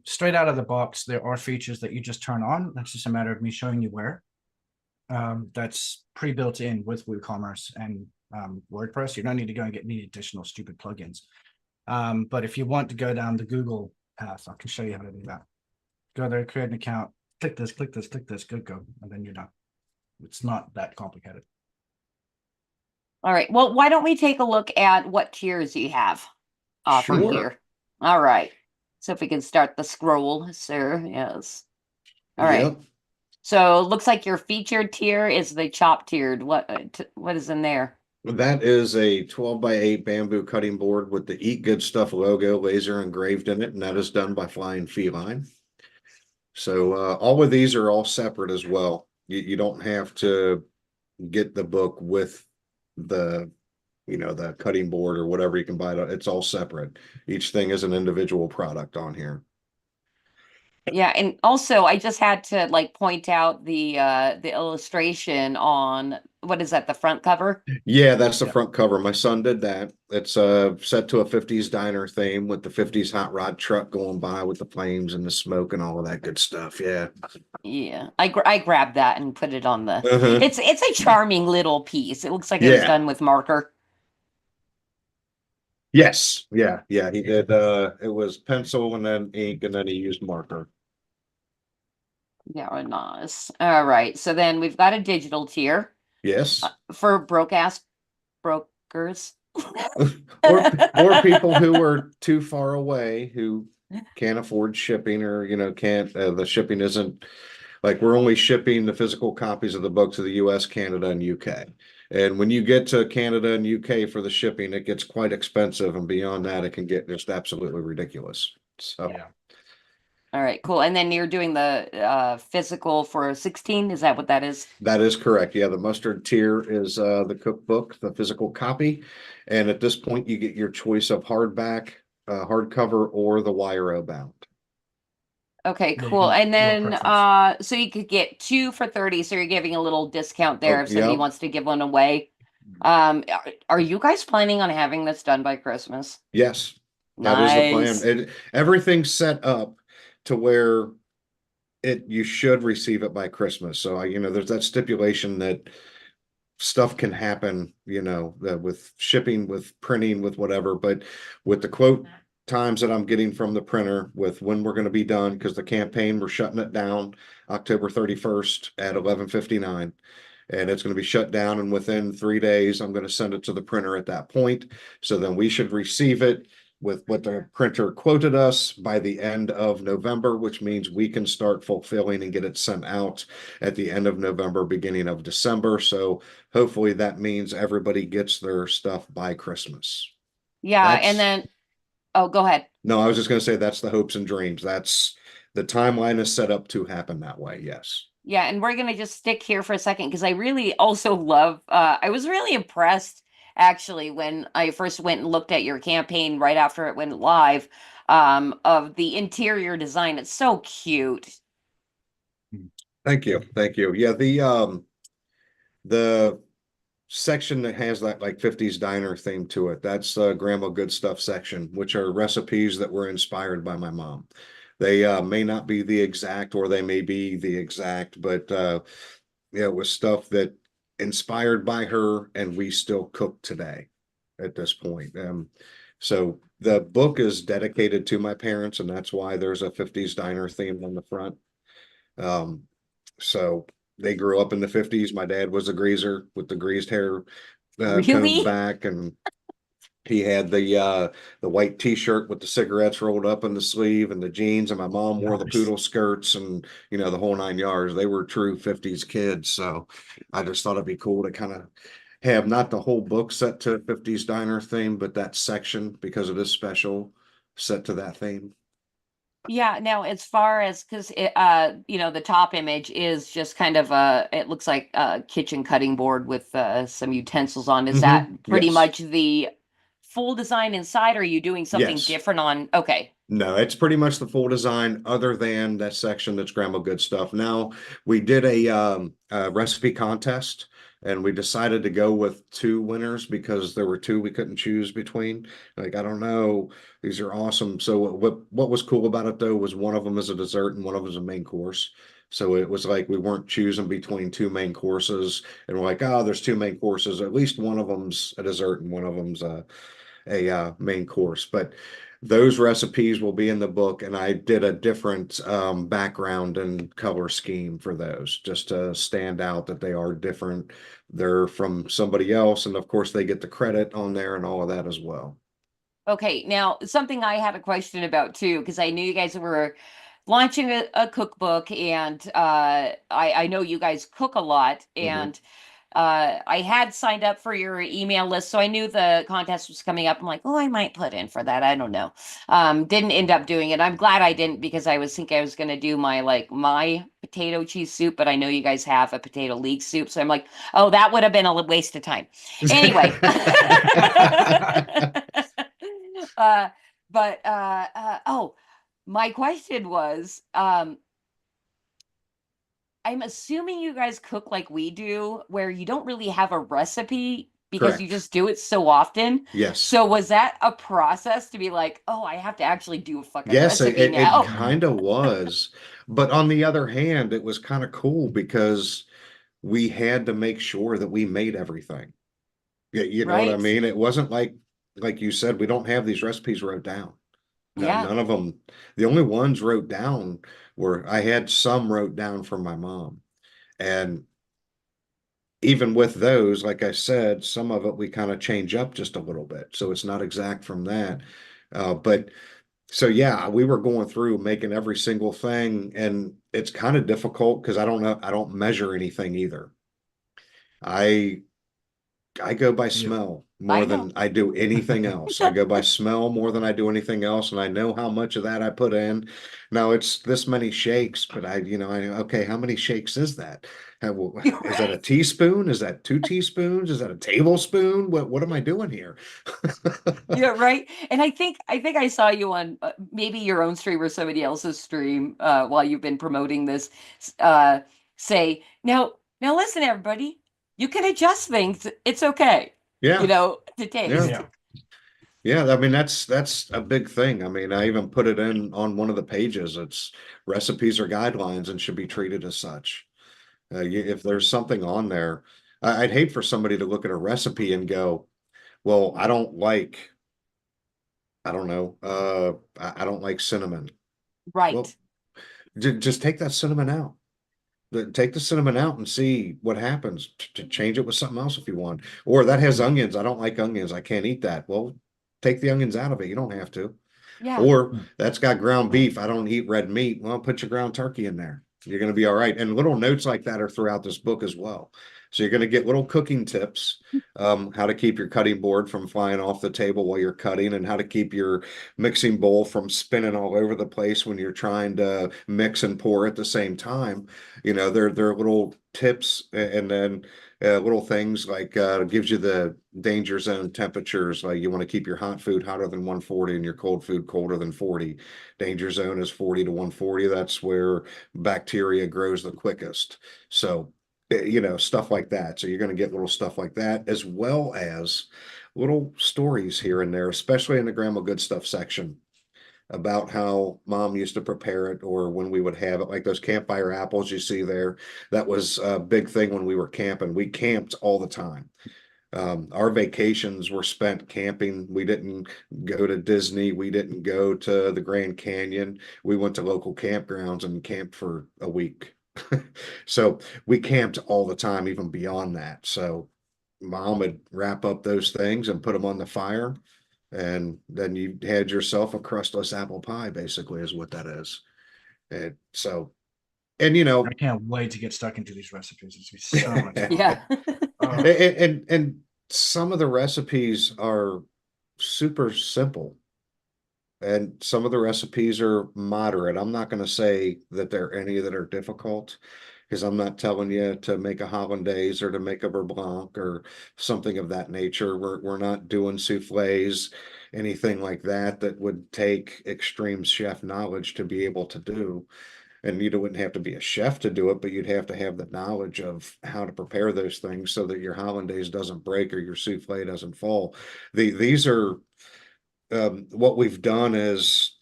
Straight out of the box, there are features that you just turn on. That's just a matter of me showing you where. That's pre-built in with WooCommerce and WordPress. You don't need to go and get any additional stupid plugins. But if you want to go down the Google path, I can show you how to do that. Go there, create an account, click this, click this, click this, go, and then you're done. It's not that complicated. All right. Well, why don't we take a look at what tiers you have from Sure. here? All right. So if we can start the scroll, sir. Yes. All right. Yep. So it looks like your featured tier is the chop tiered. What is in there? That is a 12x8 bamboo cutting board with the Eat Good Stuff logo laser engraved in it, and that is done by Flying Feline. So all of these are all separate as well. You don't have to get the book with the, the cutting board or whatever you can buy. It's all separate. Each thing is an individual product on here. Yeah, and also I just had to like point out the illustration on what is that, the front cover? Yeah, that's the Yeah. front cover. My son did that. It's set to a 50s diner theme with the 50s hot rod truck going by with the flames and the smoke and all of that good stuff. Yeah. Yeah, I grabbed that and put it on the. Uh-huh. It's a charming little piece. It looks like it was Yeah. done with marker. Yes. Yeah. Yeah. He did. It was pencil and then ink and then he used marker. Yeah, nice. All right, so then we've got a digital tier Yes. for broke ass brokers. or people who are too far away who can't afford shipping or can't the shipping isn't like we're only shipping the physical copies of the book to the US, Canada, and UK. And when you get to Canada and UK for the shipping, it gets quite expensive, and beyond that it can get just absolutely ridiculous. So Yeah. All right, cool. And then you're doing the physical for 16. Is that what that is? that is correct. Yeah, the mustard tier is the cookbook, the physical copy. And at this point you get your choice of hardback, hardcover, or the wire bound. Okay, Yeah, you cool. can- And your then preference. so you could get 2 for 30. So you're giving a little discount there Oh, if somebody yep. wants to give one away. Are you guys planning on having this done by Christmas? Yes, that is the Nice. plan. Everything's set up to where you should receive it by Christmas. So there's that stipulation that stuff can happen, with shipping, with printing, with whatever, but with the quote times that I'm getting from the printer with when we're going to be done, because the campaign, we're shutting it down October 31st at 11:59. And it's going to be shut down. And within 3 days, I'm going to send it to the printer at that point. So then we should receive it with what the printer quoted us by the end of November, which means we can start fulfilling and get it sent out at the end of November, beginning of December. So hopefully that means everybody gets their stuff by Christmas. Yeah, That's- and then oh, go ahead. No, I was just going to say that's the hopes and dreams. That's the timeline is set up to happen that way. Yes. Yeah, and we're gonna just stick here for a second because I really also love. I was really impressed actually when I first went and looked at your campaign right after it went live. Of the interior design, it's so cute. Thank you. Thank you. Yeah, the section that has that like 50s diner theme to it, that's Grandma Good Stuff section, which are recipes that were inspired by my mom. They may not be the exact, or they may be the exact, but it was stuff that inspired by her, and we still cook today at this point. So the book is dedicated to my parents, and that's why there's a 50s diner theme on the front. So they grew up in the 50s. My dad was a greaser with the greased hair Really? combed back, and he had the white t-shirt with the cigarettes rolled up in the sleeve and the jeans, and my mom wore the Nice. poodle skirts and the whole 9 yards. They were true 50s kids. So I just thought it'd be cool to kind of have not the whole book set to 50s diner theme, but that section, because it is special, set to that theme. Yeah, now as far as because the top image is just kind of it looks like a kitchen cutting board with some utensils on. Is that pretty Yes. much the full design inside? Or are you doing something Yes. different on? Okay. No, it's pretty much the full design, other than that section that's Grandma Good Stuff. Now, we did a recipe contest, and we decided to go with 2 winners because there were 2 we couldn't choose between. Like, I don't know, these are awesome. So what was cool about it though was one of them is a dessert and one of them is a main course. So it was like we weren't choosing between 2 main courses, and we're like, oh, there's 2 main courses. At least one of them's a dessert and one of them's a main course. But those recipes will be in the book, and I did a different background and color scheme for those, just to stand out that they are different. They're from somebody else, and of course they get the credit on there and all of that as well. Okay, now something I had a question about too, because I knew you guys were launching a cookbook, and I know you guys cook a lot, and I had signed up for your email list, so I knew the contest was coming up. I'm like, oh, I might put in for that. I don't know. Didn't end up doing it. I'm glad I didn't, because I was thinking I was going to do my potato cheese soup, but I know you guys have a potato leek soup, so I'm like, oh, that would have been a waste of time. Anyway. Oh, my question was, I'm assuming you guys cook like we do, where you don't really have a recipe because you Correct. just do it so often. Yes. So was that a process to be like, oh, I have to actually do a fucking Yes, recipe it now? kind of was. But on the other hand, it was kind of cool because we had to make sure that we made everything. Yeah, you know what I Right. mean? It wasn't like you said, we don't have these recipes wrote down. No, Yeah. none of them. The only ones wrote down were, I had some wrote down from my mom. And even with those, like I said, some of it we kind of change up just a little bit. So it's not exact from that. But so yeah, we were going through making every single thing, and it's kind of difficult because I don't know, I don't measure anything either. I go by Yeah. smell I more know. than I do anything else. I go by smell more than I do anything else, and I know how much of that I put in. Now it's this many shakes, but I okay, how many shakes is that? Is that a teaspoon? Is that 2 teaspoons? Is that a tablespoon? What am I doing here? Yeah, right. And I think I saw you on maybe your own stream or somebody else's stream while you've been promoting this. Say now listen, everybody, you can adjust things. It's okay. Yeah, To taste. yeah. Yeah. Yeah, I mean that's a big thing. I mean, I even put it in on one of the pages. It's recipes or guidelines and should be treated as such. If there's something on there, I'd hate for somebody to look at a recipe and go, "Well, I don't like, I don't know, I don't like cinnamon." Right. Well, just take that cinnamon out. Take the cinnamon out and see what happens. To change it with something else if you want. Or that has onions. I don't like onions. I can't eat that. Well, take the onions out of it. You don't have to. Yeah. Or that's got ground beef. I don't eat red meat. Well, put your ground turkey in there. You're going to be all right. And little notes like that are throughout this book as well. So you're going to get little cooking tips, how to keep your cutting board from flying off the table while you're cutting, and how to keep your mixing bowl from spinning all over the place when you're trying to mix and pour at the same time. They're little tips, and then little things like gives you the danger zone temperatures. Like you want to keep your hot food hotter than 140 and your cold food colder than 40. Danger zone is 40 to 140. That's where bacteria grows the quickest. So, stuff like that. So you're going to get little stuff like that, as well as little stories here and there, especially in the Grandma Good Stuff section, about how mom used to prepare it, or when we would have it, like those campfire apples you see there. That was a big thing when we were camping. We camped all the time. Our vacations were spent camping. We didn't go to Disney. We didn't go to the Grand Canyon. We went to local campgrounds and camped for a week. So we camped all the time, even beyond that. So mom would wrap up those things and put them on the fire, and then you had yourself a crustless apple pie, basically, is what that is. And so, and I can't wait to get stuck into these recipes. It's gonna be so much fun. Yeah. and some of the recipes are super simple, and some of the recipes are moderate. I'm not going to say that there are any that are difficult, because I'm not telling you to make a hollandaise or to make a beurre blanc or something of that nature. We're not doing souffles, anything like that would take extreme chef knowledge to be able to do. And you wouldn't have to be a chef to do it, but you'd have to have the knowledge of how to prepare those things so that your hollandaise doesn't break or your souffle doesn't fall. These are what we've done is,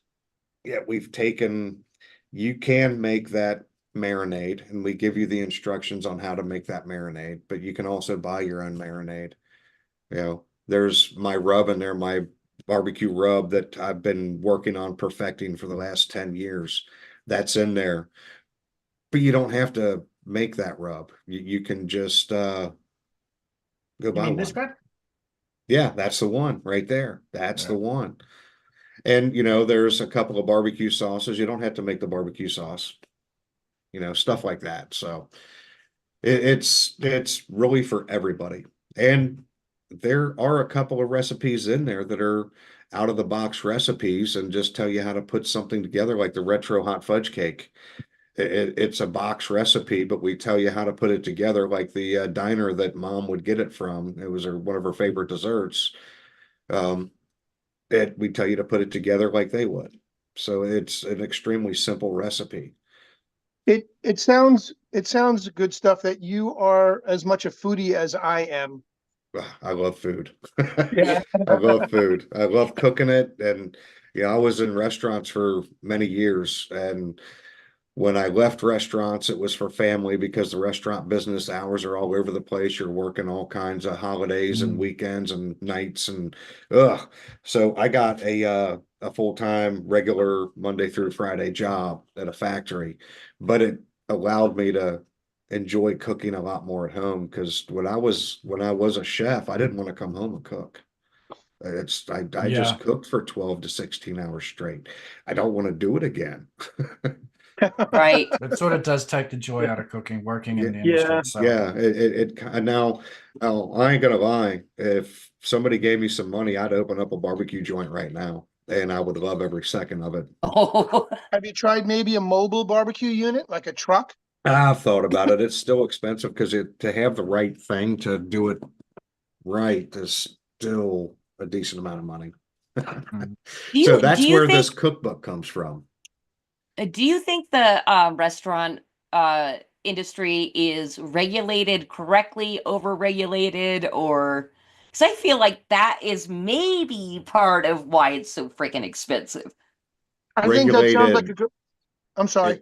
we've taken, you can make that marinade, and we give you the instructions on how to make that marinade, but you can also buy your own marinade. There's my rub in there, my barbecue rub that I've been working on perfecting for the last 10 years. That's in there. But you don't have to make that rub. You can just go You buy mean this one. guy? Yeah, that's the one right there. That's Yeah. the one. And there's a couple of barbecue sauces. You don't have to make the barbecue sauce, stuff like that. So it's really for everybody. And there are a couple of recipes in there that are out of the box recipes and just tell you how to put something together, like the retro hot fudge cake. It's a box recipe, but we tell you how to put it together, like the diner that mom would get it from. It was one of her favorite desserts. Um, we tell you to put it together like they would. So it's an extremely simple recipe. It sounds good stuff that you are as much a foodie as I am. I love food. Yeah. I love food. I love cooking it. And I was in restaurants for many years. And when I left restaurants, it was for family because the restaurant business hours are all over the place. You're working all kinds of holidays and weekends and nights and ugh. So I got a full-time regular Monday through Friday job at a factory, but it allowed me to enjoy cooking a lot more at home because when I was a chef, I didn't want to come home and cook. I just cooked for 12 to 16 hours straight. I don't want to do it again. Right. It sort of does take the joy out of cooking, working in the Yeah. industry itself. Yeah, it now, I ain't gonna lie. If somebody gave me some money, I'd open up a barbecue joint right now, and I would love every second of it. Oh, Have you tried maybe a mobile barbecue unit, like a truck? I've thought about it. It's still expensive because to have the right thing to do it right is still a decent amount of money. So that's where this cookbook comes from. Do you think the restaurant industry is regulated correctly, overregulated, or because I feel like that is maybe part of why it's so freaking expensive. I think that sounds like a Regulated. good. I'm sorry.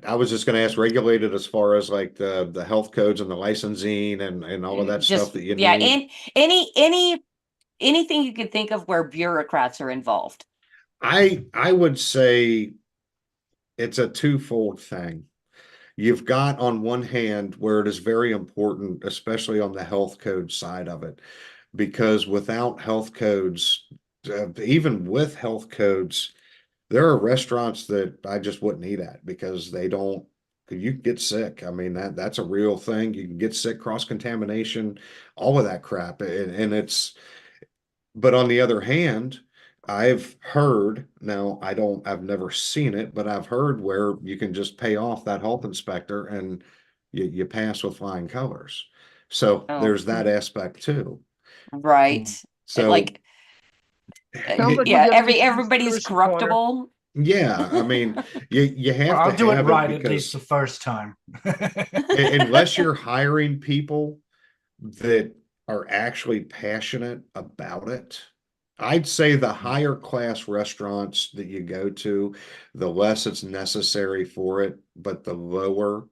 I was just going to ask, regulated as far as like the health codes and the licensing and all of that stuff that you Yeah, need. and anything you can think of where bureaucrats are involved. I would say it's a twofold thing. You've got on one hand where it is very important, especially on the health code side of it, because without health codes, even with health codes, there are restaurants that I just wouldn't eat at because they don't. You can get sick. I mean that's a real thing. You can get sick, cross contamination, all of that crap, and it's. But on the other hand, I've heard, now I've never seen it, but I've heard where you can just pay off that health inspector and you pass with flying colors. So Oh. there's that aspect too. Right. So Like Sounds like we're yeah, getting into everybody's conspiracy corner. corruptible. yeah, I mean, you have Well, to I'll do it have right it at least the because first time. unless you're hiring people that are actually passionate about it, I'd say the higher class restaurants that you go to, the less it's necessary for it, but the lower,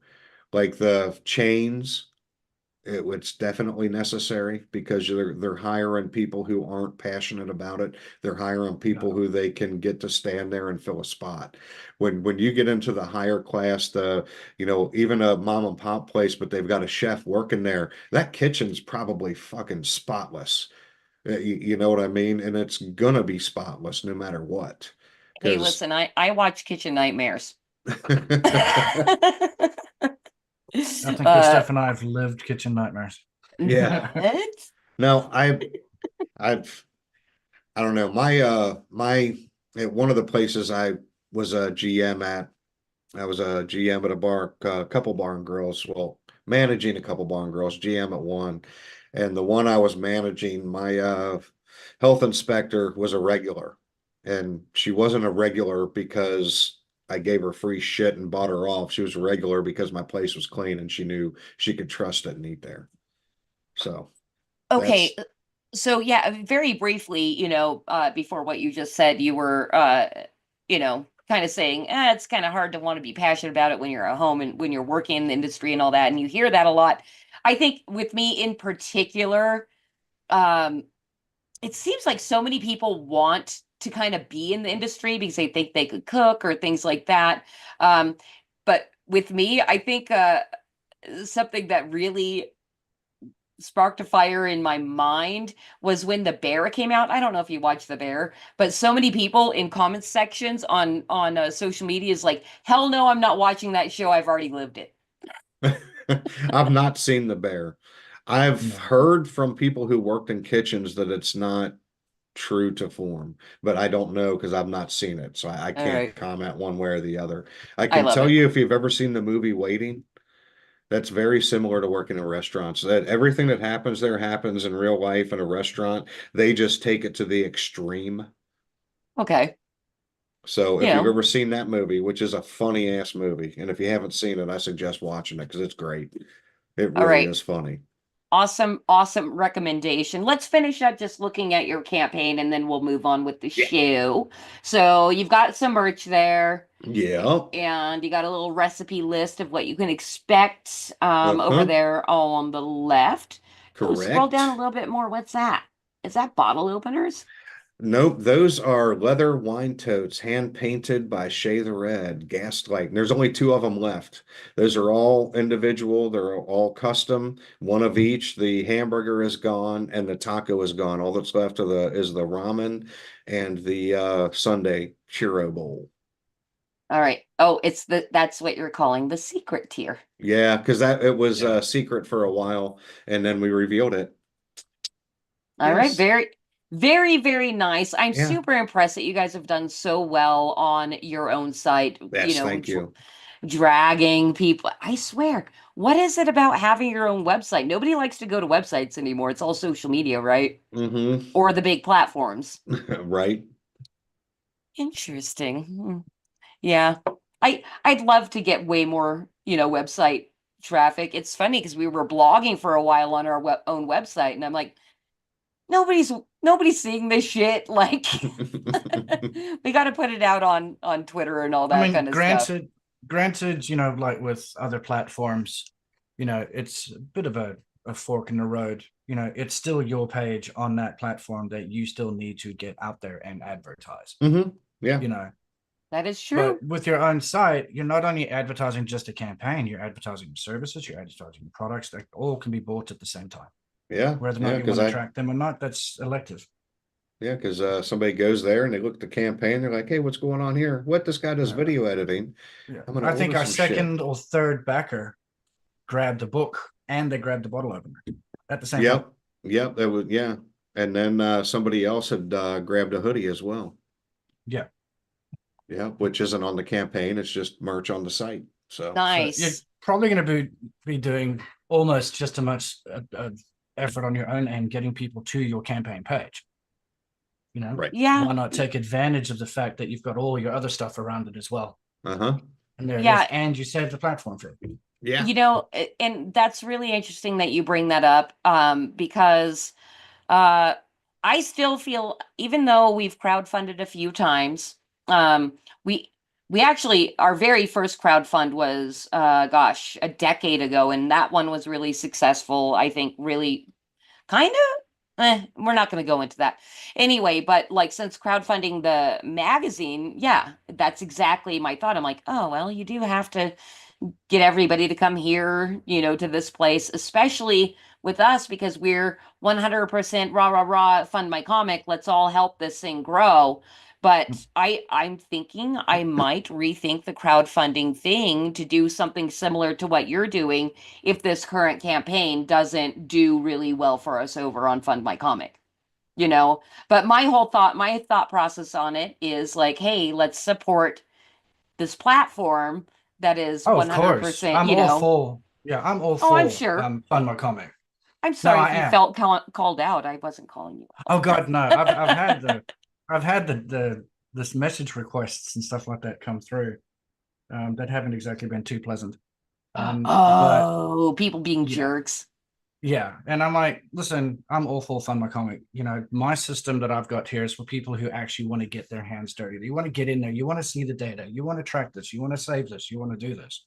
like the chains, it's definitely necessary because they're hiring people who aren't passionate about it. They're hiring people who they can get to stand there and fill a spot. When you get into the higher class, even a mom and pop place, but they've got a chef working there, that kitchen's probably fucking spotless. You know what I mean? And it's gonna be spotless no matter what. Hey, listen, I watch Kitchen Nightmares. I think good stuff and I have lived kitchen nightmares. Yeah. What? No, I don't know. My at one of the places I was a GM at, I was a GM at a bar, a couple bar and girls. Well, managing a couple bar and girls, GM at one, and the one I was managing, my health inspector was a regular, and she wasn't a regular because I gave her free shit and bought her off. She was a regular because my place was clean and she knew she could trust it and eat there. So Okay. So yeah, very briefly, before what you just said, you were kind of saying, it's kind of hard to want to be passionate about it when you're at home and when you're working in the industry and all that. And you hear that a lot. I think with me in particular, it seems like so many people want to kind of be in the industry because they think they could cook or things like that. Um, but with me, I think something that really sparked a fire in my mind was when The Bear came out. I don't know if you watched The Bear, but so many people in comments sections on social media is like, hell no, I'm not watching that show. I've already lived it. I've not seen The Bear. I've No. heard from people who worked in kitchens that it's not true to form, but I don't know because I've not seen it. So I All can't right. comment one way or the other. I I can love tell it. you if you've ever seen the movie Waiting, that's very similar to working in restaurants. That everything that happens there happens in real life in a restaurant. They just take it to the extreme. Okay. So You if you've know, ever seen that movie, which is a funny ass movie, and if you haven't seen it, I suggest watching it because it's great. It all really right. is funny. Awesome, awesome recommendation. Let's finish up just looking at your campaign and then we'll move on with the Yeah. show. So you've got some merch there Yeah. and you got a little recipe list of what you can expect over Uh-huh. there on the left. Oh, scroll down a Correct. little bit more. What's that? Is that bottle openers? Nope, those are leather wine totes, hand painted by Shay the Red, Gaslight. And there's only two of them left. Those are all individual. They're all custom, one of each. The hamburger is gone and the taco is gone. All that's left of the is the ramen and the Sunday churro bowl. All right. Oh, that's what you're calling the secret tier. Yeah, because that it was Yeah. a secret for a while, and then we revealed it. All right, Yes. very, very, very nice. I'm Yeah. super impressed that you guys have done so well on your own site, Yes, thank you. dragging people. I swear, what is it about having your own website? Nobody likes to go to websites anymore. It's all social media, right? Mm-hmm. Or the big platforms. Right. Interesting. Yeah. I'd love to get way more, website traffic. It's funny because we were blogging for a while on our own website, and I'm like, nobody's seeing this shit. Like, we got to put it out on Twitter and all I that mean, kind of stuff. granted, like with other platforms, it's a bit of a fork in the road. It's still your page on that platform that you still need to get out there and advertise. Mm-hmm. Yeah. That is true. But with your own site, you're not only advertising just a campaign, you're advertising services, you're advertising products that all can be bought at the same time. Yeah. Whether or Yeah. not you Because want to track them or not, that's elective. yeah, because somebody goes there and they look at the campaign, they're like, hey, what's going on here? What, this guy does Yeah. video editing? Yeah. I'm gonna I think order our some shit. second or third backer grabbed the book and they grabbed the bottle opener at the same time. Yep. Yep. That was yeah. And then somebody else had grabbed a hoodie as well. Yeah. Yeah, which isn't on the campaign, it's just merch on the site. So So you're Nice. probably going to be doing almost just as much effort on your own and getting people to your campaign page. right. Yeah. Why not take advantage of the fact that you've got all your other stuff around it as well? Uh-huh. And there it Yeah. is. And you save the platform for it. Yeah. And that's really interesting that you bring that up, because I still feel, even though we've crowdfunded a few times, we actually, our very first crowdfund was a decade ago, and that one was really successful. I think really kind of, we're not going to go into that anyway, but like, since crowdfunding the magazine, yeah, that's exactly my thought. I'm like, oh well, you do have to get everybody to come here, to this place, especially with us, because we're 100% rah rah rah fund my comic. Let's all help this thing grow. But I'm thinking I might rethink the crowdfunding thing to do something similar to what you're doing if this current campaign doesn't do really well for us over on Fund My Comic. But my thought process on it is like, hey, let's support this platform that is Oh, of course. 100%, I'm all for. Yeah, I'm all Oh, I'm for sure. Fund My Comic. I'm sorry I if you am. felt called out. I wasn't calling you out. Oh God, no. I've had this message requests and stuff like that come through that haven't exactly been too pleasant. But People being yeah. jerks. Yeah, and I'm like, listen, I'm all for Fund My Comic. My system that I've got here is for people who actually want to get their hands dirty. You want to get in there. You want to see the data. You want to track this. You want to save this. You want to do this.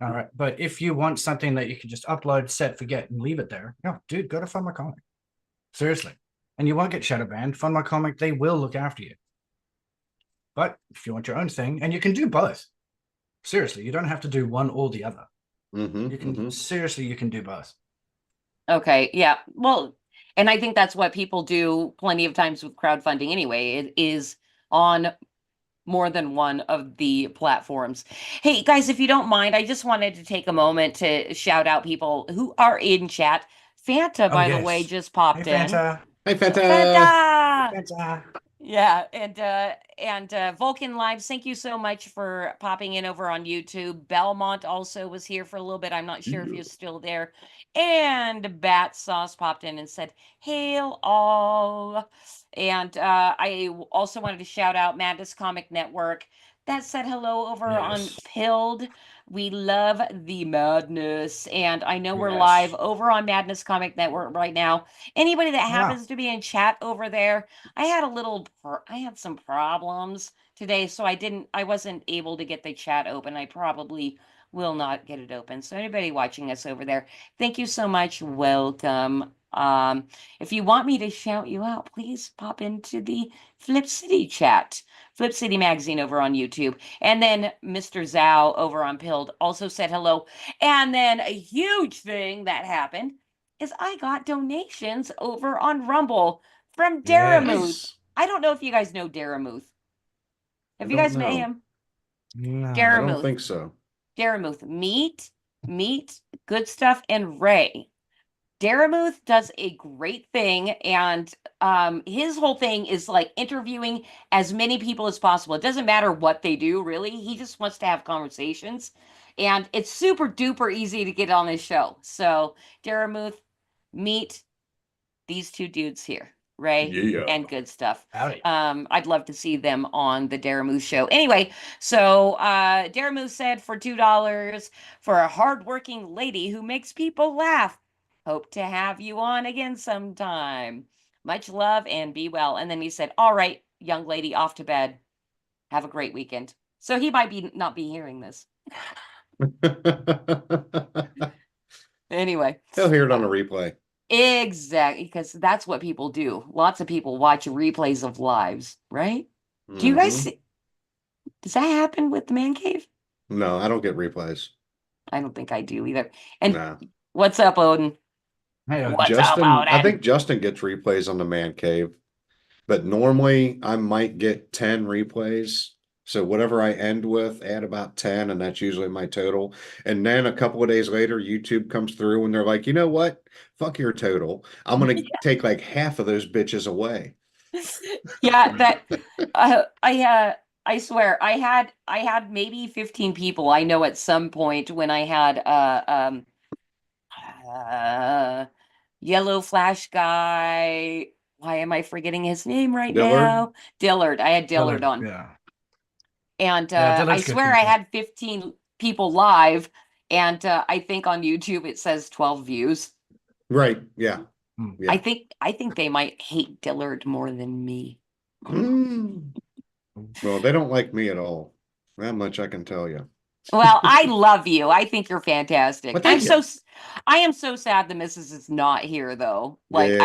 All right, but if you want something that you can just upload, set, forget, and leave it there, no, dude, go to Fund My Comic. Seriously. and you won't get shadow banned, Fund My Comic, they will look after you. But if you want your own thing, and you can do both. Seriously, you don't have to do one or the other. You can seriously, you can do both. Okay, yeah. Well, and I think that's what people do plenty of times with crowdfunding anyway. It is on more than one of the platforms. Hey, guys, if you don't mind, I just wanted to take a moment to shout out people who are in chat. Fanta, by the way, just popped Hey, in. Fanta. Hey, Fanta. Fanta! Fanta. Yeah, and Vulcan Lives, thank you so much for popping in over on YouTube. Belmont also was here for a little bit. I'm not sure if you're still there. And Bat Sauce popped in and said, "Hail all." And I also wanted to shout out Madness Comic Network that said hello over on Yes. Pilled. We love the madness. And I know we're Yes. live over on Madness Comic Network right now. Anybody that happens to be in chat over there, I had some problems today, so I wasn't able to get the chat open. I probably will not get it open. So anybody watching us over there, thank you so much. Welcome. If you want me to shout you out, please pop into the Flip City chat. Flip City Magazine over on YouTube. And then Mr. Zhao over on Pilled also said hello. And then a huge thing that happened is I got donations over on Rumble from Daramuth. Yes. I don't know if you guys know Daramuth. Have you don't guys met know. him? No. I Daramuth. don't think so. Daramuth. Meet, Good Stuff, and Ray. Daramuth does a great thing, and his whole thing is like interviewing as many people as possible. It doesn't matter what they do, really. He just wants to have conversations, and it's super duper easy to get on his show. So, Daramuth, meet these two dudes here, Ray Yeah. and Good Stuff. Howdy. I'd love to see them on the Daramuth show. Anyway, so Daramuth said for $2 for a hardworking lady who makes people laugh. Hope to have you on again sometime. Much love and be well. And then he said, "All right, young lady, off to bed. Have a great weekend." So he might not be hearing this. Anyway. He'll hear it on a replay. Exactly, because that's what people do. Lots of people watch replays of lives, right? Do you guys see? Does that happen with the man cave? No, I don't get replays. I don't think I do either. And Nah. what's up, Odin? Hey, What's Justin, up, Odin? I think Justin gets replays on the man cave, but normally I might get 10 replays. So whatever I end with, add about 10, and that's usually my total. And then a couple of days later, YouTube comes through and they're like, you know what? Fuck your total. I'm going to take like half of those bitches away. Yeah, that I swear I had maybe 15 people I know at some point when I had Yellow Flash guy. Why am I forgetting his name right now? Dillard. I had Dillard on. Yeah. And Yeah, I swear I had 15 people live, and I think on YouTube it says 12 views. Right. Yeah. I think they might hate Dillard more than me. Well, they don't like me at all. That much I can tell you. Well, I love you. I think you're fantastic. Well, thank you. I am so sad the missus is not here though. Like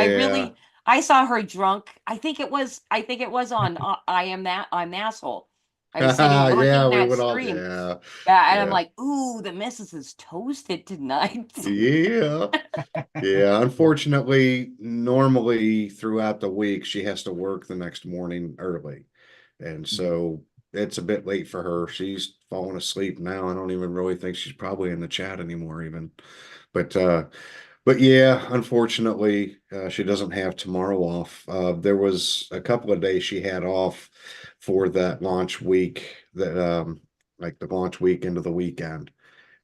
I saw her drunk. I think it was on I'm the Asshole. I was sitting working that stream. And I'm like, ooh, the missus is toasted tonight. Yeah. Yeah. Unfortunately, normally throughout the week, she has to work the next morning early. And so it's a bit late for her. She's falling asleep now. I don't even really think she's probably in the chat anymore even. But yeah, unfortunately, she doesn't have tomorrow off. There was a couple of days she had off for that launch week, that like the launch week into the weekend.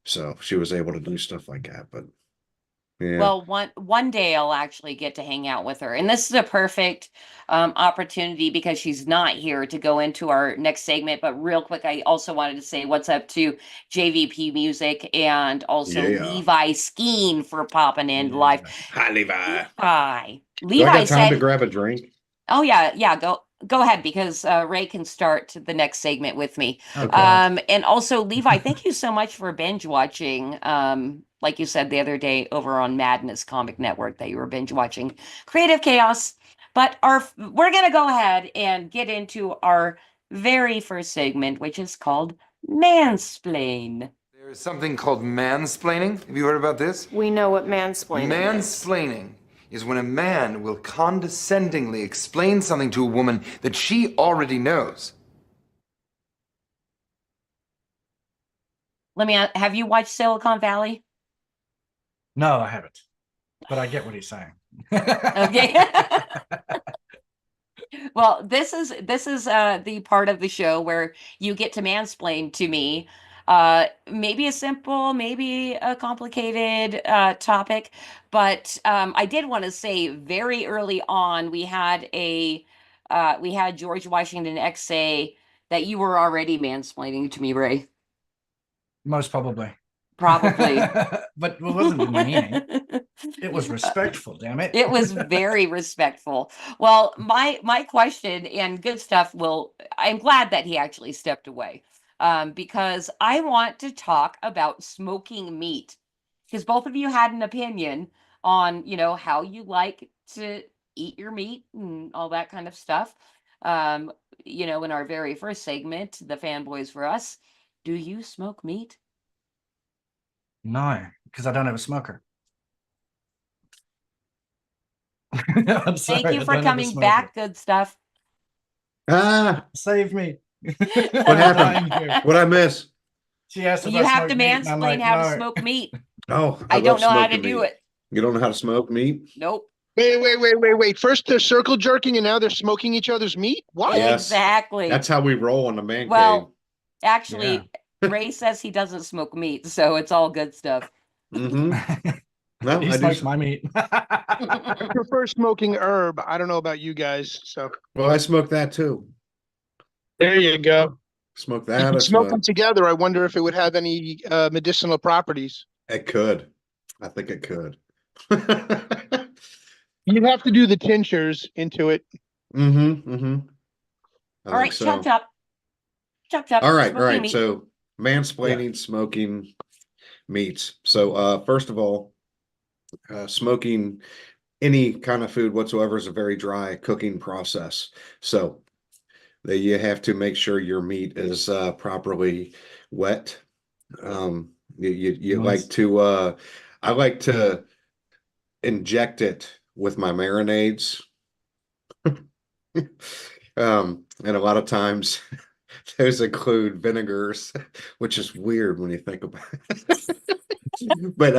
So she was able to do stuff like that. But yeah. Well, one day I'll actually get to hang out with her. And this is a perfect opportunity because she's not here to go into our next segment. But real quick, I also wanted to say what's up to JVP Music and also Levi Skeen for popping in live. Hi, Levi. Hi. Do I got time to grab a drink? Oh, yeah. Go ahead, because Ray can start the next segment with me. Okay. And also, Levi, thank you so much for binge watching. Like you said the other day over on Madness Comic Network that you were binge watching Creative Chaos. But we're going to go ahead and get into our very first segment, which is called Mansplain. There's something called mansplaining. Have you heard about this? We know what mansplaining is. Mansplaining is when a man will condescendingly explain something to a woman that she already knows. Let me have you watched Silicon Valley? No, I haven't, but I get what he's saying. Okay. Well, this is the part of the show where you get to mansplain to me maybe a simple, maybe a complicated topic, but I did want to say very early on we had George Washington X say that you were already mansplaining to me, Ray. Most probably. Probably. But it wasn't demeaning. It was respectful, damn it. It was very respectful. Well, my question, and good stuff I'm glad that he actually stepped away, because I want to talk about smoking meat, because both of you had an opinion on, how you like to eat your meat and all that kind of stuff. In our very first segment, the fanboys for us, do you smoke meat? No, because I don't have a smoker. I'm sorry, Thank you I for don't have a coming smoker. back, good stuff. Save me. What happened? What'd I miss? She asked if You I have to smoke meat, and I'm mansplain like, how to no. smoke meat. Oh, I love don't know how to smoking do meat. it. You don't know how to smoke meat? Nope. Wait. First they're circle jerking and now they're smoking each other's meat? Why? Yes. Exactly. That's how we roll on the man cave. Well, actually, Ray says he doesn't smoke meat, so it's all good stuff. Mm-hmm. No, He I smokes do. my meat. I prefer smoking herb. I don't know about you guys. So Well, I smoke that too. there you go. Smoke You that. I could smoke them smoke. together. I wonder if it would have any medicinal properties. It could. I think it could. You'd have to do the tinctures into it. Mm-hmm. All right, chop chop. Chop chop. All right, Smoking meat. So mansplaining, smoking meats. So first of all, smoking any kind of food whatsoever is a very dry cooking process. So that you have to make sure your meat is properly wet. You Nice. like to I like to inject it with my marinades. And a lot of times those include vinegars, which is weird when you think about it. But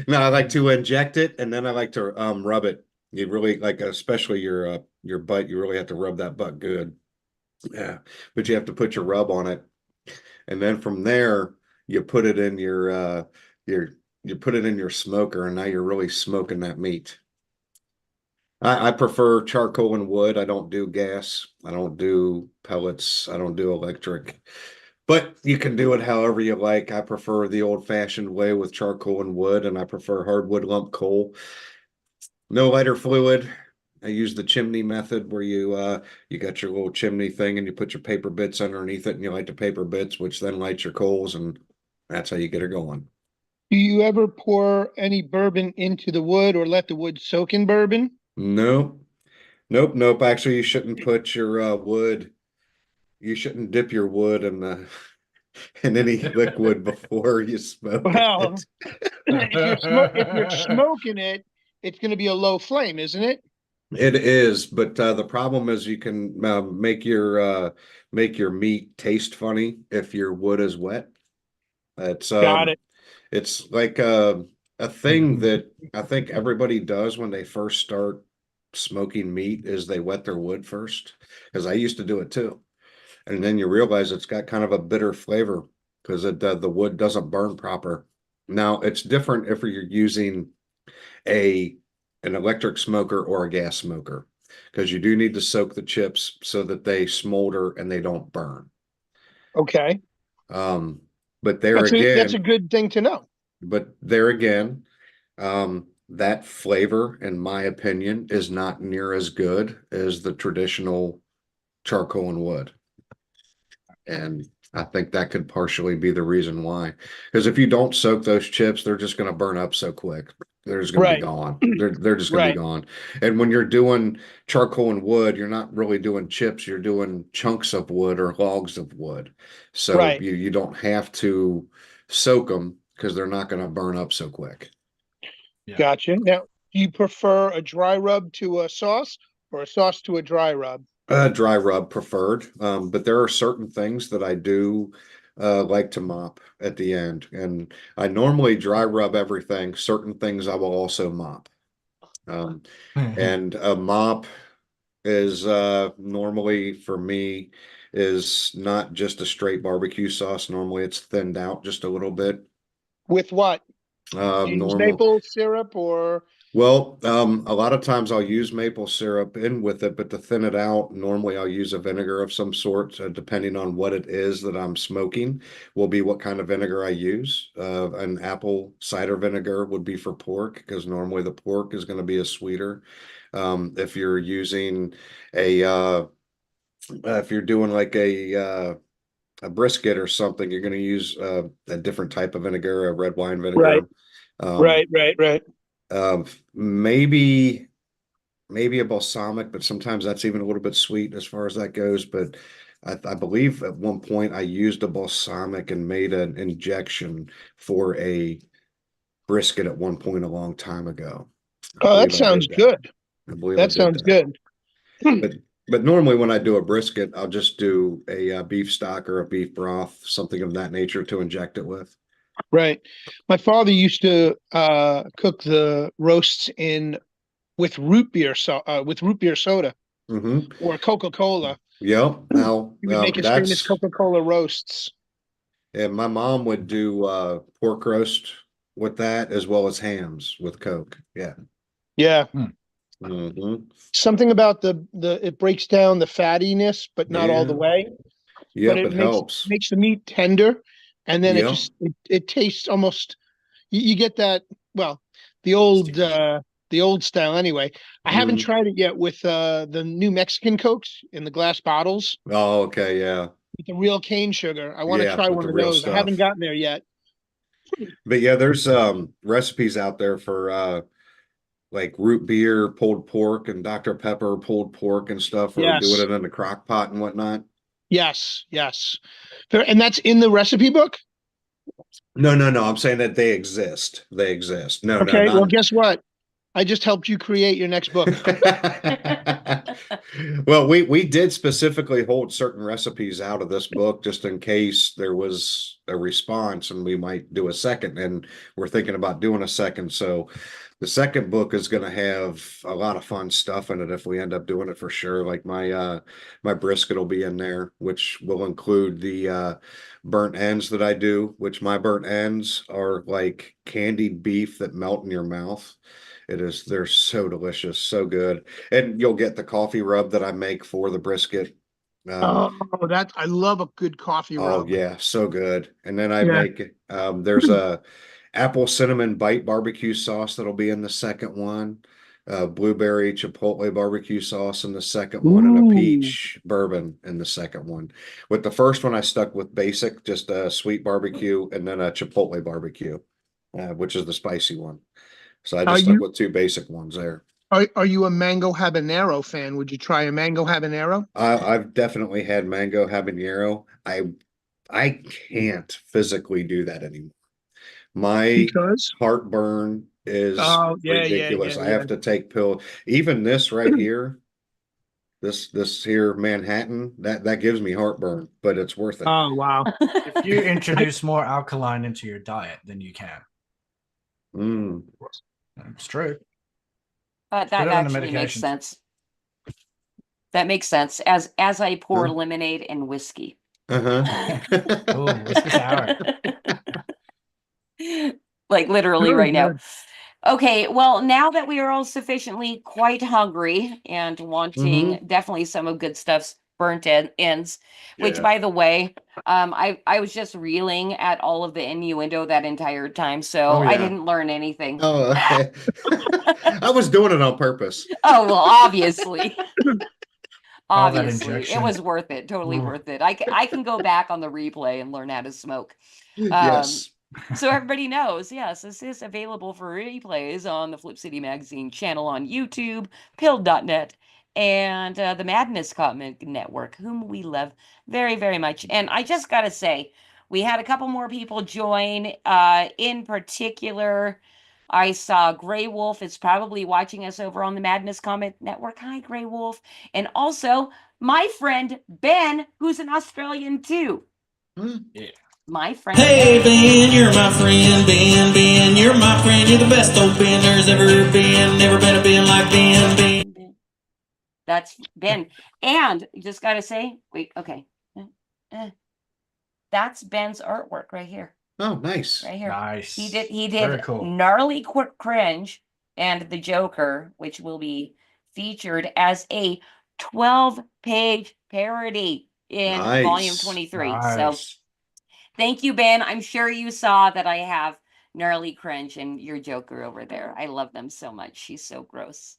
no, I like to inject it and then I like to rub it. You really like, especially your butt, you really have to rub that butt good. Yeah, but you have to put your rub on it. And then from there you put it in your you put it in your smoker, and now you're really smoking that meat. I prefer charcoal and wood. I don't do gas. I don't do pellets. I don't do electric. But you can do it however you like. I prefer the old-fashioned way with charcoal and wood, and I prefer hardwood lump coal. No lighter fluid. I use the chimney method where you got your little chimney thing and you put your paper bits underneath it and you light the paper bits, which then lights your coals, and that's how you get it going. Do you ever pour any bourbon into the wood or let the wood soak in bourbon? Nope. Actually, you shouldn't put your wood. You shouldn't dip your wood in any liquid before you smoke Well, it. if you're smoking it, it's going to be a low flame, isn't it? It is, but the problem is you can make your meat taste funny if your wood is wet. It's Got it. It's like a thing that I think everybody does when they first start smoking meat is they wet their wood first, because I used to do it too. And then you realize it's got kind of a bitter flavor because the wood doesn't burn proper. Now it's different if you're using an electric smoker or a gas smoker, because you do need to soak the chips so that they smolder and they don't burn. Okay. But that's a good thing to know. But there again, that flavor, in my opinion, is not near as good as the traditional charcoal and wood. And I think that could partially be the reason why. Because if you don't soak those chips, they're just going to burn up so quick. They're just going to be Right. gone. They're just going to be Right. gone. And when you're doing charcoal and wood, you're not really doing chips. You're doing chunks of wood or logs of wood. So Right. you don't have to soak them because they're not going to burn up so quick. Yeah. Gotcha. Now, do you prefer a dry rub to a sauce or a sauce to a dry rub? Dry rub preferred, but there are certain things that I do like to mop at the end, and I normally dry rub everything. Certain things I will also mop, and a mop is normally for me is not just a straight barbecue sauce. Normally it's thinned out just a little bit. With what? Do you use maple syrup or? Well, a lot of times I'll use maple syrup in with it, but to thin it out, normally I'll use a vinegar of some sort, depending on what it is that I'm smoking, will be what kind of vinegar I use. An apple cider vinegar would be for pork, because normally the pork is going to be a sweeter. If you're using if you're doing like a brisket or something, you're going to use a different type of vinegar, a red wine vinegar. Right. Right. Maybe a balsamic, but sometimes that's even a little bit sweet as far as that goes. But I believe at one point I used a balsamic and made an injection for a brisket at one point a long time ago. Oh, that sounds good. I believe that sounds good. But normally when I do a brisket, I'll just do a beef stock or a beef broth, something of that nature to inject it with. Right. My father used to cook the roasts with root beer soda or Coca-Cola. Yep. Now He would make his famous Coca-Cola roasts. And my mom would do pork roast with that, as well as hams with Coke. Yeah. Yeah. Something about it breaks down the fattiness, but not all the way. Yep, But it helps. makes the meat tender, and then it tastes almost. You get that. Well, the old style anyway. I haven't tried it yet with the new Mexican Cokes in the glass bottles. Oh, okay, yeah. With the real cane sugar. I want to try one of those. Stuff. I haven't gotten there yet. But yeah, there's recipes out there for like root beer pulled pork and Dr. Pepper pulled pork and stuff, or doing it in a crock pot and whatnot. Yes. And that's in the recipe book? No. I'm saying that they exist. They exist. No, okay, well, guess what? I just helped you create your next book. Well, we did specifically hold certain recipes out of this book just in case there was a response, and we might do a second, and we're thinking about doing a second. So the second book is going to have a lot of fun stuff in it if we end up doing it, for sure. Like my brisket will be in there, which will include the burnt ends that I do, which my burnt ends are like candied beef that melt in your mouth. They're so delicious, so good. And you'll get the coffee rub that I make for the brisket. I love a good coffee rub. Oh yeah, so good. And then I make there's a apple cinnamon bite barbecue sauce that'll be in the second one, blueberry chipotle barbecue sauce in the second one, and a peach bourbon in the second one. With the first one, I stuck with basic, just a sweet barbecue, and then a chipotle barbecue, which is the spicy one. So I just stuck with two basic ones there. Are you a mango habanero fan? Would you try a mango habanero? I've definitely had mango habanero. I can't physically do that anymore. My heartburn is ridiculous. I have to take pills. Even this right here, this here Manhattan, that gives me heartburn, but it's worth it. Oh wow! If you introduce more alkaline into your diet, then you can. It's true. That actually makes sense. That makes sense. As I pour lemonade and whiskey. Oh, whiskey sour. Like literally right now. Okay, well, now that we are all sufficiently quite hungry and wanting definitely some of Good Stuff's burnt ends, which by the way, I was just reeling at all of the innuendo that entire time, so I didn't learn anything. Oh, okay. I was doing it on purpose. Oh, well, obviously. Obviously, it was worth it. Totally worth it. I can go back on the replay and learn how to smoke. Yes. So everybody knows, yes, this is available for replays on the Flip City Magazine channel on YouTube, pilled.net, and the Madness Comic Network, whom we love very, very much. And I just got to say, we had a couple more people join. In particular, I saw Grey Wolf is probably watching us over on the Madness Comic Network. Hi, Grey Wolf. And also my friend Ben, who's an Australian too. Yeah. My friend. Hey Ben, you're my friend, Ben, you're my friend, you're the best old Ben there's ever been, never been a Ben like Ben. That's Ben. And just gotta say, wait, okay. That's Ben's artwork right here. Oh, nice. Right here. Nice. He did Very cool. Gnarly Cringe and the Joker, which will be featured as a 12-page parody in volume 23. So thank you, Ben. I'm sure you saw that I have Gnarly Cringe and your Joker over there. I love them so much. She's so gross.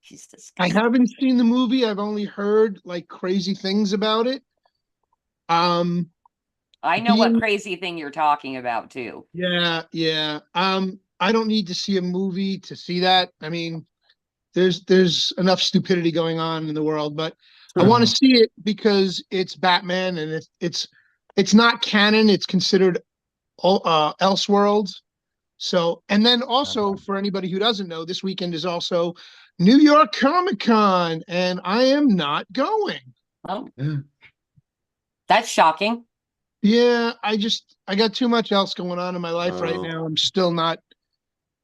She's disgusting. I haven't seen the movie. I've only heard like crazy things about it. I know what crazy thing you're talking about too. Yeah. I don't need to see a movie to see that. I mean, there's enough stupidity going on in the world, but I want to see it because it's Batman and it's not canon. It's considered Elseworlds. So, and then also for anybody who doesn't know, this weekend is also New York Comic Con, and I am not going. Oh, that's shocking. Yeah, I got too much else going on in my life right now. I'm still not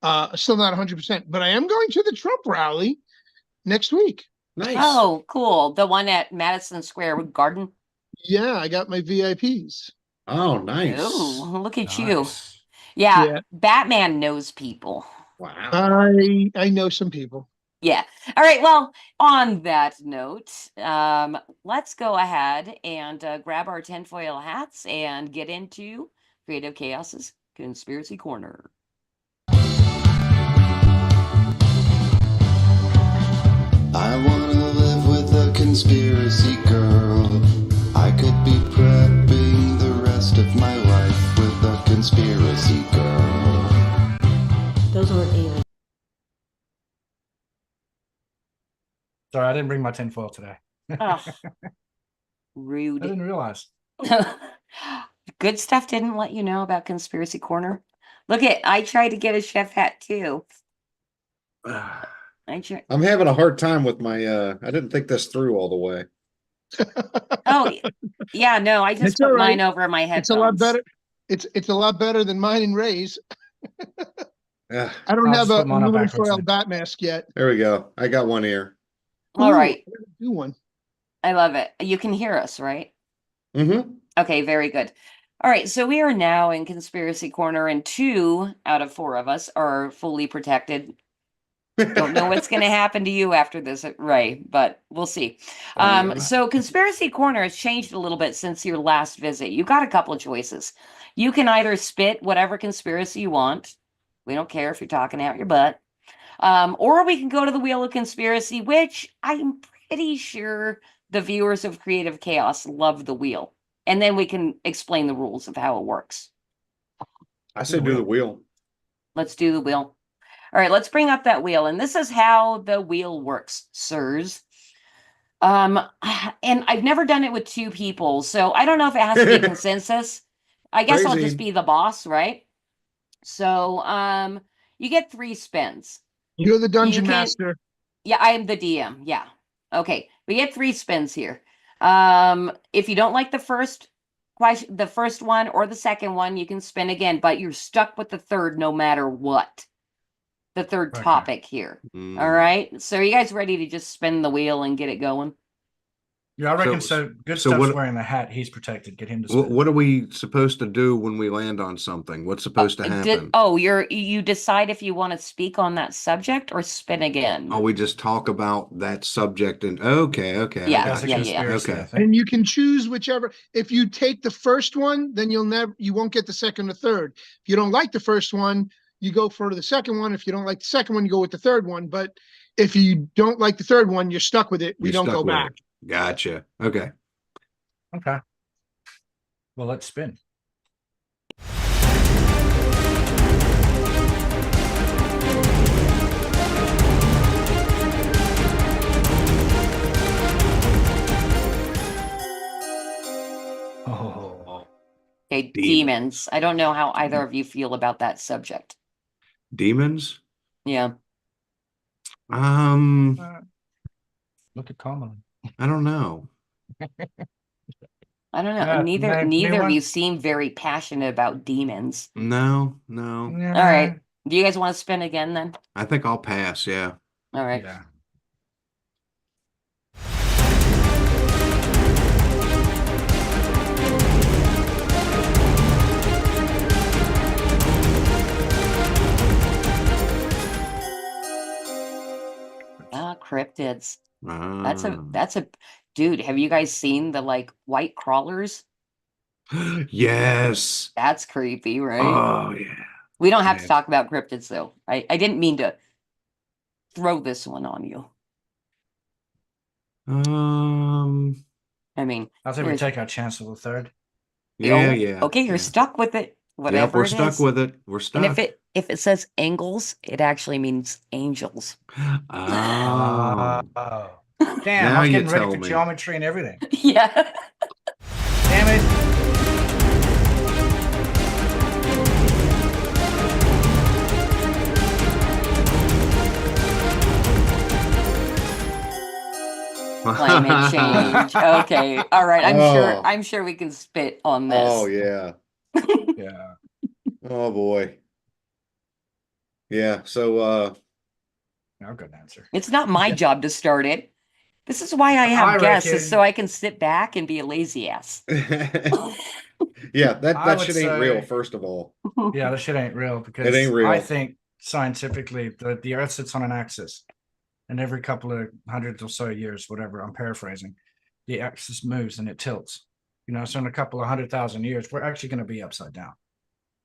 100%, but I am going to the Trump rally next week. Nice. Oh, cool. The one at Madison Square Garden. Yeah, I got my VIPs. Oh, nice. Oh, look at you. Yeah, Batman knows people. Wow. I know some people. Yeah. All right. Well, on that note, let's go ahead and grab our tinfoil hats and get into Creative Chaos's Conspiracy Corner. I wanna live with a conspiracy girl. I could be prepping the rest of my life with a conspiracy girl. Those weren't aliens. Sorry, I didn't bring my tinfoil today. Oh, rude. I didn't realize. Good Stuff didn't let you know about Conspiracy Corner. Look I tried to get a chef hat too. I'm having a hard time with my I didn't think this through all the way. Oh yeah, no, I just put mine over my headphones. It's a lot better. It's a lot better than mine and Ray's. Yeah. I don't have a aluminum foil bat mask yet. There we go. I got one ear. All right. Do one. I love it. You can hear us, right? Mm-hmm. Okay, very good. All right, so we are now in Conspiracy Corner, and 2 out of 4 of us are fully protected. Don't know what's going to happen to you after this, Ray, but we'll see. So Conspiracy Corner has changed a little bit since your last visit. You got a couple of choices. You can either spit whatever conspiracy you want. We don't care if you're talking out your butt. Or we can go to the Wheel of Conspiracy, which I'm pretty sure the viewers of Creative Chaos love the wheel. And then we can explain the rules of how it works. I said do the wheel. Let's do the wheel. All right, let's bring up that wheel. And this is how the wheel works, sirs. And I've never done it with 2 people, so I don't know if it has to be consensus. I guess I'll just be the boss, right? So you get 3 spins. You're the dungeon master. Yeah, I am the DM. Yeah. Okay. We get 3 spins here. If you don't like the first one or the second one, you can spin again, but you're stuck with the third no matter what. The third topic here. All right. So are you guys ready to just spin the wheel and get it going? Yeah, I reckon so. Good Stuff's wearing the hat. He's protected. Get him to spin. What are we supposed to do when we land on something? What's supposed to happen? You decide if you want to speak on that subject or spin again. Oh, we just talk about that subject and okay. Yeah. Okay. And you can choose whichever. If you take the first one, then you won't get the second or third. If you don't like the first one, you go for the second one. If you don't like the second one, you go with the third one. But if you don't like the third one, you're stuck with it. We don't go back. Gotcha. Okay. Well, let's spin. Okay, demons. I don't know how either of you feel about that subject. Demons? Yeah. Look at Common. I don't know. I don't know. Neither name of one? you seem very passionate about demons. No. All right. Do you guys want to spin again then? I think I'll pass, yeah. All right. Yeah. Cryptids. Ah. That's a dude, have you guys seen the like white crawlers? Yes. That's creepy, right? Oh, yeah. We don't have to Yes. talk about cryptids though. I didn't mean to throw this one on you. I mean, I think we there's- take our chance of the third. Yeah, oh, yeah. okay, you're yeah. stuck with it. Whatever Yep, we're it stuck is. with it. We're stuck. And if it says angles, it actually means angels. Oh. Oh. Damn, Now I was you getting ready tell for me. geometry and everything. Yeah. Damn it. Climate change. Okay. All right. Oh. I'm sure we can spit on this. Oh, yeah. Yeah. Oh, boy. Yeah, so, No good answer. It's not my job to start it. This is why I have I guests, is reckon- so I can sit back and be a lazy ass. yeah, I that would shit ain't real, say- first of all. Yeah, this shit ain't real because It ain't real. I think scientifically the Earth sits on an axis, and every couple of hundreds or so years, whatever, I'm paraphrasing, the axis moves and it tilts. You know, so in a couple of 100,000 years, we're actually going to be upside down.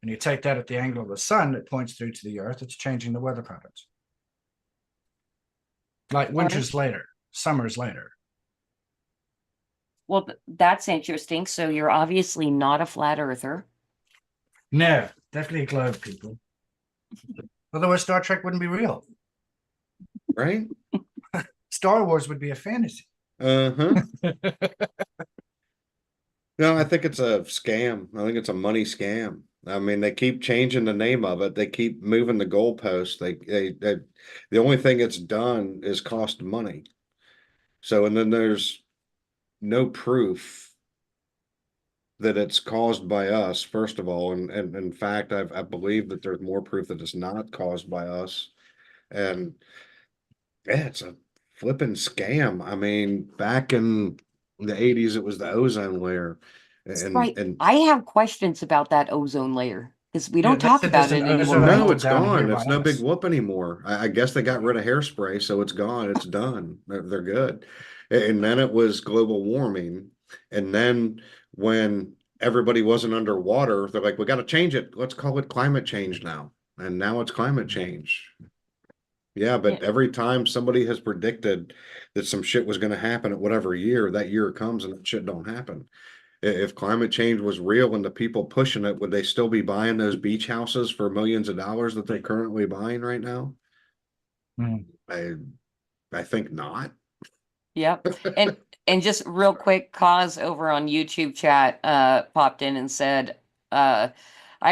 And you take that at the angle of the sun that points through to the Earth, it's changing the weather patterns. Like winter's later, summer's later. Well, that's interesting. So you're obviously not a flat earther. No, definitely a globe, people. Otherwise, Star Trek wouldn't be real. Right? Star Wars would be a fantasy. Uh-huh. No, I think it's a scam. I think it's a money scam. I mean, they keep changing the name of it. They keep moving the goalposts. They the only thing it's done is cost money. So, and then there's no proof that it's caused by us, first of all. And in fact, I believe that there's more proof that it's not caused by us. And yeah, it's a flipping scam. I mean, back in the 80s, it was the ozone layer. Right. And I have questions about that ozone layer because we Yeah, don't they talk said about there's it an anymore. ozone right? no, layer it's down gone. here It's by no big us. whoop anymore. I guess they got rid of hairspray, so it's gone. It's done. They're good. And then it was global warming. And then when everybody wasn't underwater, they're like, we got to change it. Let's call it climate change now. And now it's climate change. Yeah, but Yeah. every time somebody has predicted that some shit was going to happen at whatever year, that year comes and that shit don't happen. If climate change was real and the people pushing it, would they still be buying those beach houses for millions of dollars that they're currently buying right now? Hmm. I think not. Yep. And just real quick, Cause over on YouTube chat popped in and said, I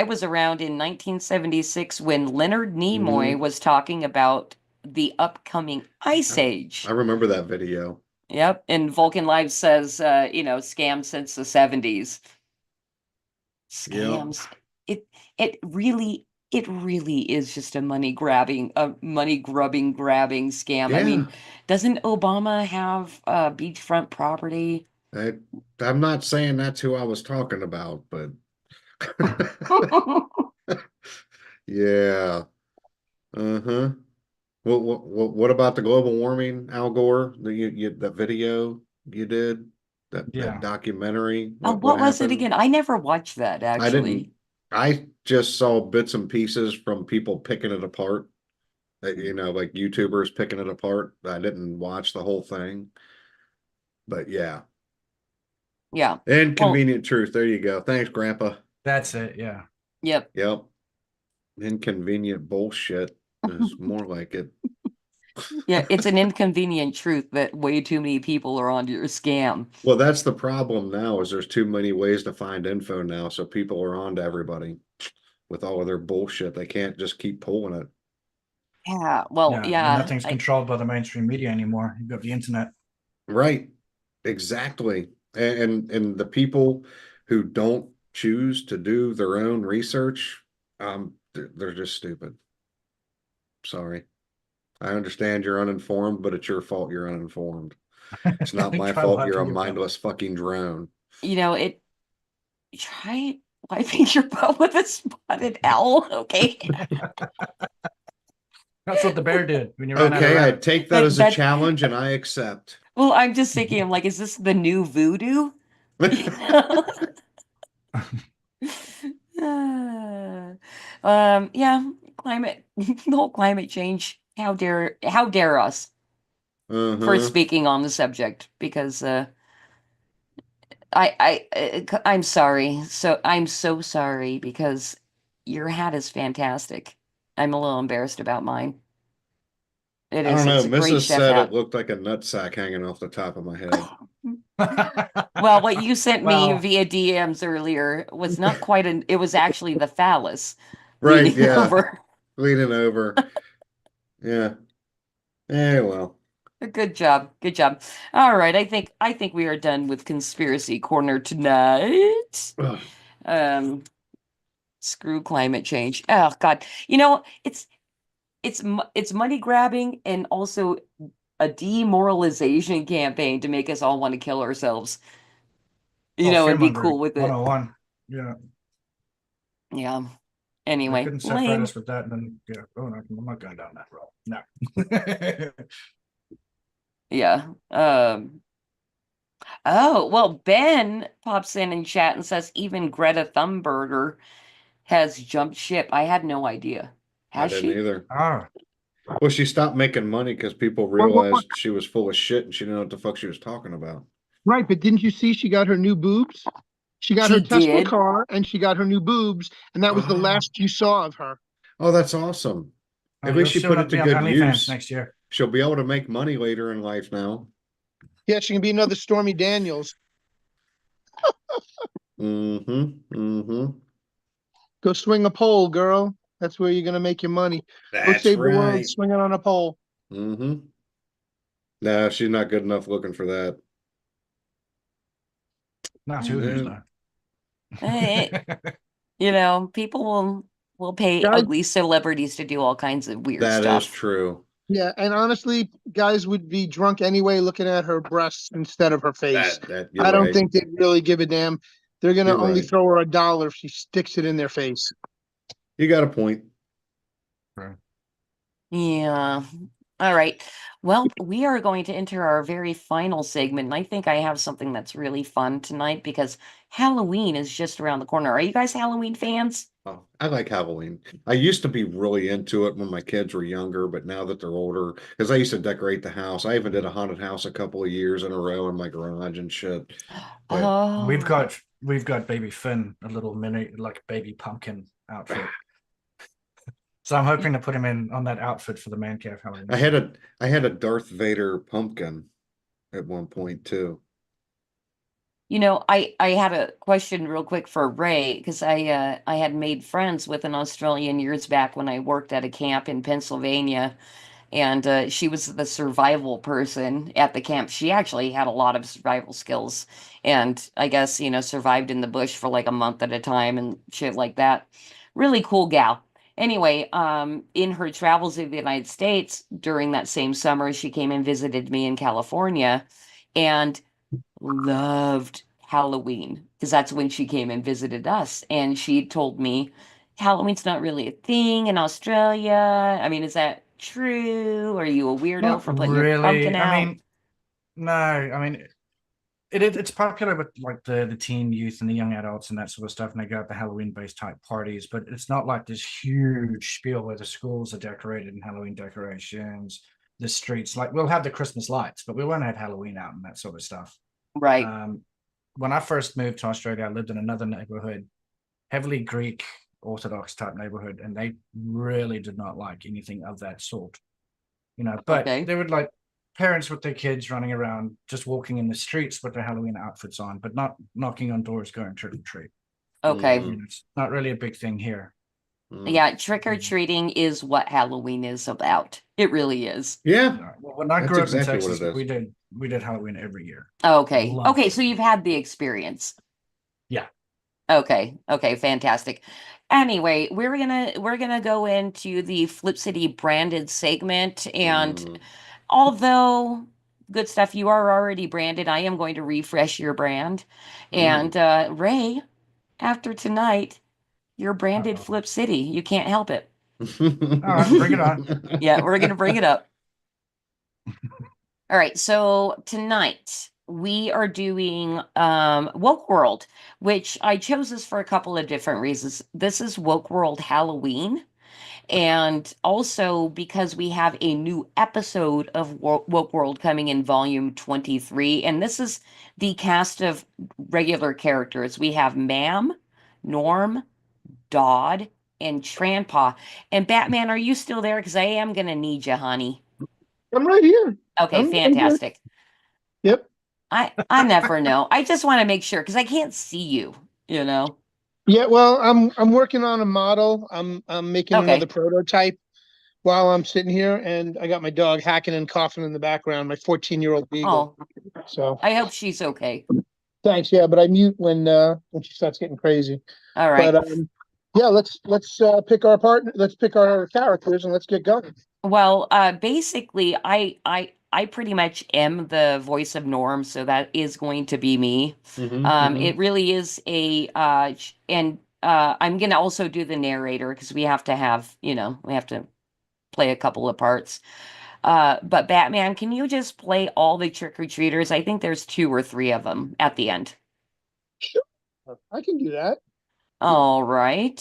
was around in 1976 when Leonard Nimoy was talking about the upcoming ice age. I remember that video. Yep. And Vulcan Live says, scam since the 70s. Scams. It really is just a money grubbing scam. I mean, doesn't Obama have beachfront property? I'm not saying that's who I was talking about, but yeah. Uh-huh. What about the global warming, Al Gore? The video you did, that documentary. Oh, what was it happened? again? I never watched that I actually. didn't. I just saw bits and pieces from people picking it apart. Like YouTubers picking it apart. I didn't watch the whole thing. But yeah. Yeah. Inconvenient truth. There you go. Thanks, Grandpa. That's it. Yeah. Yep. Yep. Inconvenient bullshit is more like it. Yeah, it's an inconvenient truth that way too many people are onto your scam. Well, that's the problem now is there's too many ways to find info now. So people are on to everybody with all of their bullshit. They can't just keep pulling it. Yeah, well, Yeah, yeah, nothing's controlled by the mainstream media anymore. You've got the internet. Right. Exactly. And the people who don't choose to do their own research, they're just stupid. Sorry. I understand you're uninformed, but it's your fault you're uninformed. It's not my Try fault you're a wiping your butt. mindless fucking drone. Try wiping your butt with a spotted owl, okay? That's what the bear did when you ran out of Okay, I rabbit. take that as a challenge and I accept. Well, I'm just thinking, I'm like, is this the new voodoo? You know? Yeah, climate, the whole climate change. How dare us for Uh-huh. speaking on the subject? Because I'm sorry. So I'm so sorry because your hat is fantastic. I'm a little embarrassed about mine. It I is. don't know. It's a great Mrs. chef said hat. it looked like a nutsack hanging off the top of my head. Well, what you sent me Well, via DMs earlier was not quite it was actually the phallus Right, leaning yeah. over. Leaning over. Yeah. Well. Good job. Good job. All right. I think we are done with Conspiracy Corner tonight. Ugh. Screw climate change. Oh God. You know, it's money grabbing and also a demoralization campaign to make us all want to kill ourselves. You know, and be fear-mongering cool with it. 101. Yeah. Yeah. They Anyway, couldn't separate lame. us with that, and then oh no, I'm not going down that road. No. Yeah. Oh, well, Ben pops in chat and says even Greta Thunberg has jumped ship. I had no idea. I Has didn't she? either. Ah, Well, she stopped making money because people realized she was full of shit and she didn't know what the fuck she was talking about. Right, but didn't you see she got her new boobs? She got She her Tesla did? car and she got her new boobs, and that was the last you saw of her. Oh, that's awesome. At you'll least she soon put up it to be on good OnlyFans use. next year. She'll be able to make money later in life now. Yeah, she can be another Stormy Daniels. Go swing a pole, girl. That's where you're gonna make your money. Go That's save the world right. swinging on a pole. No, she's not good enough looking for that. Not who is No. though. You know, people will pay Guys- ugly celebrities to do all kinds of weird That stuff. is true. Yeah, and honestly, guys would be drunk anyway looking at her breasts instead of her face. You're I don't right. think they'd really give a damn. They're gonna You're only right. throw her $1 if she sticks it in their face. You got a point. Yeah. All right. Well, we are going to enter our very final segment, and I think I have something that's really fun tonight because Halloween is just around the corner. Are you guys Halloween fans? Oh, I like Halloween. I used to be really into it when my kids were younger, but now that they're older, because I used to decorate the house. I even did a haunted house a couple of years in a row in my garage and shit. But Oh, We've got baby Finn, a little mini, like baby pumpkin outfit. So I'm hoping to put him in on that outfit for the man cave Halloween. I had a Darth Vader pumpkin at one point too. you know, I had a question real quick for Ray because I had made friends with an Australian years back when I worked at a camp in Pennsylvania, and she was the survival person at the camp. She actually had a lot of survival skills, and I guess survived in the bush for like a month at a time and shit like that. Really cool gal. Anyway, in her travels of the United States during that same summer, she came and visited me in California, and loved Halloween because that's when she came and visited us. And she told me Halloween's not really a thing in Australia. I mean, is that true? Are you a weirdo Not for putting your pumpkin out? I mean, no. I mean, it's popular with like the teen youth and the young adults and that sort of stuff, and they go out to Halloween-based type parties. But it's not like this huge spiel where the schools are decorated in Halloween decorations, the streets. Like we'll have the Christmas lights, but we won't have Halloween out and that sort of stuff. Right. When I first moved to Australia, I lived in another neighborhood, heavily Greek Orthodox type neighborhood, and they really did not like anything of that sort. But Okay. they would like parents with their kids running around, just walking in the streets with their Halloween outfits on, but not knocking on doors going trick or treat. Okay. It's not really a big thing here. Yeah, trick or treating is what Halloween is about. It really is. Yeah, Well, when I that's grew up exactly in what Texas, it is. we did Halloween every year. Okay. Loved Okay, it. so you've had the experience. Yeah. Okay. Okay, fantastic. Anyway, we're gonna go into the Flip City branded segment, and Mm. although good stuff, you are already branded, I am going to refresh your brand. And Ray, after tonight, you're branded Uh-oh. Flip City. You can't help it. All right, bring it on. Yeah, we're gonna bring it up. All right, so tonight we are doing Woke World, which I chose this for a couple of different reasons. This is Woke World Halloween, and also because we have a new episode of Woke World coming in volume 23, and this is the cast of regular characters. We have Ma'am, Norm, Dodd, and Tranpa. And Batman, are you still there? Because I am gonna need you, honey. I'm right here. Okay, I'm good. fantastic. Yep. I never know. I just want to make sure because I can't see you, you know. Yeah, well, I'm working on a model. I'm making Okay. another prototype while I'm sitting here, and I got my dog hacking and coughing in the background, my 14-year-old beagle. Oh, So I hope she's okay. thanks. Yeah, but I mute when she starts getting crazy. All right. But yeah, let's pick our partner. Let's pick our characters and let's get going. Well, basically, I pretty much am the voice of Norm, so that is going to be me. It really is a and I'm gonna also do the narrator because we have to have, we have to play a couple of parts. But Batman, can you just play all the trick-or-treaters? I think there's 2 or 3 of them at the end. Sure, I can do that. All right.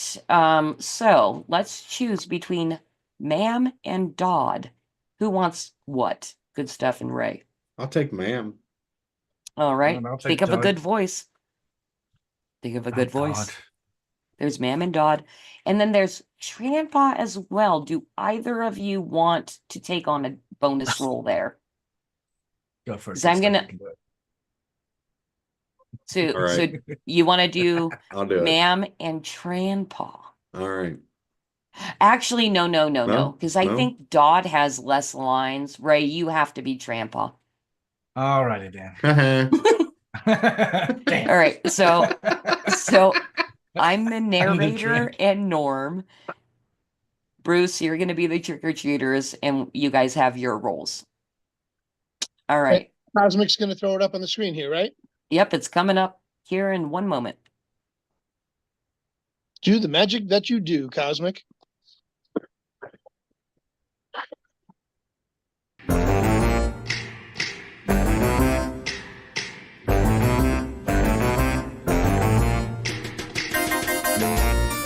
So let's choose between Ma'am and Dodd. Who wants what? Good stuff, and Ray. I'll take Ma'am. All right. And I'll take Think of a Dodd. good voice. Think of a good voice. God. There's Ma'am and Dodd. And then there's Tranpa as well. Do either of you want to take on a bonus role there? Go for it. So I'm Good stuff, gonna- you can do it. So, All right. so you want to do I'll do it. Ma'am and Tranpa? All right. Actually, no. No? Because I No? think Dodd has less lines. Ray, you have to be Tranpa. All righty then. Damn. All right. So I'm the narrator trick. and Norm. Bruce, you're going to be the trick-or-treaters, and you guys have your roles. All right. Cosmic's going to throw it up on the screen here, right? Yep, it's coming up here in 1 moment. Do the magic that you do, Cosmic.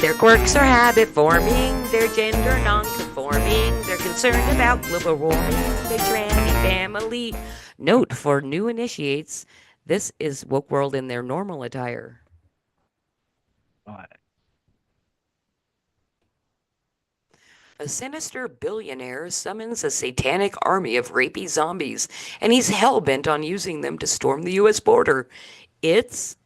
Their quirks are habit forming, their gender non-conforming, they're concerned about global warming, the tranny family. Note for new initiates, this is Woke World in their normal attire. Right. A sinister billionaire summons a satanic army of rapey zombies, and he's hell-bent on using them to storm the U.S. border. It's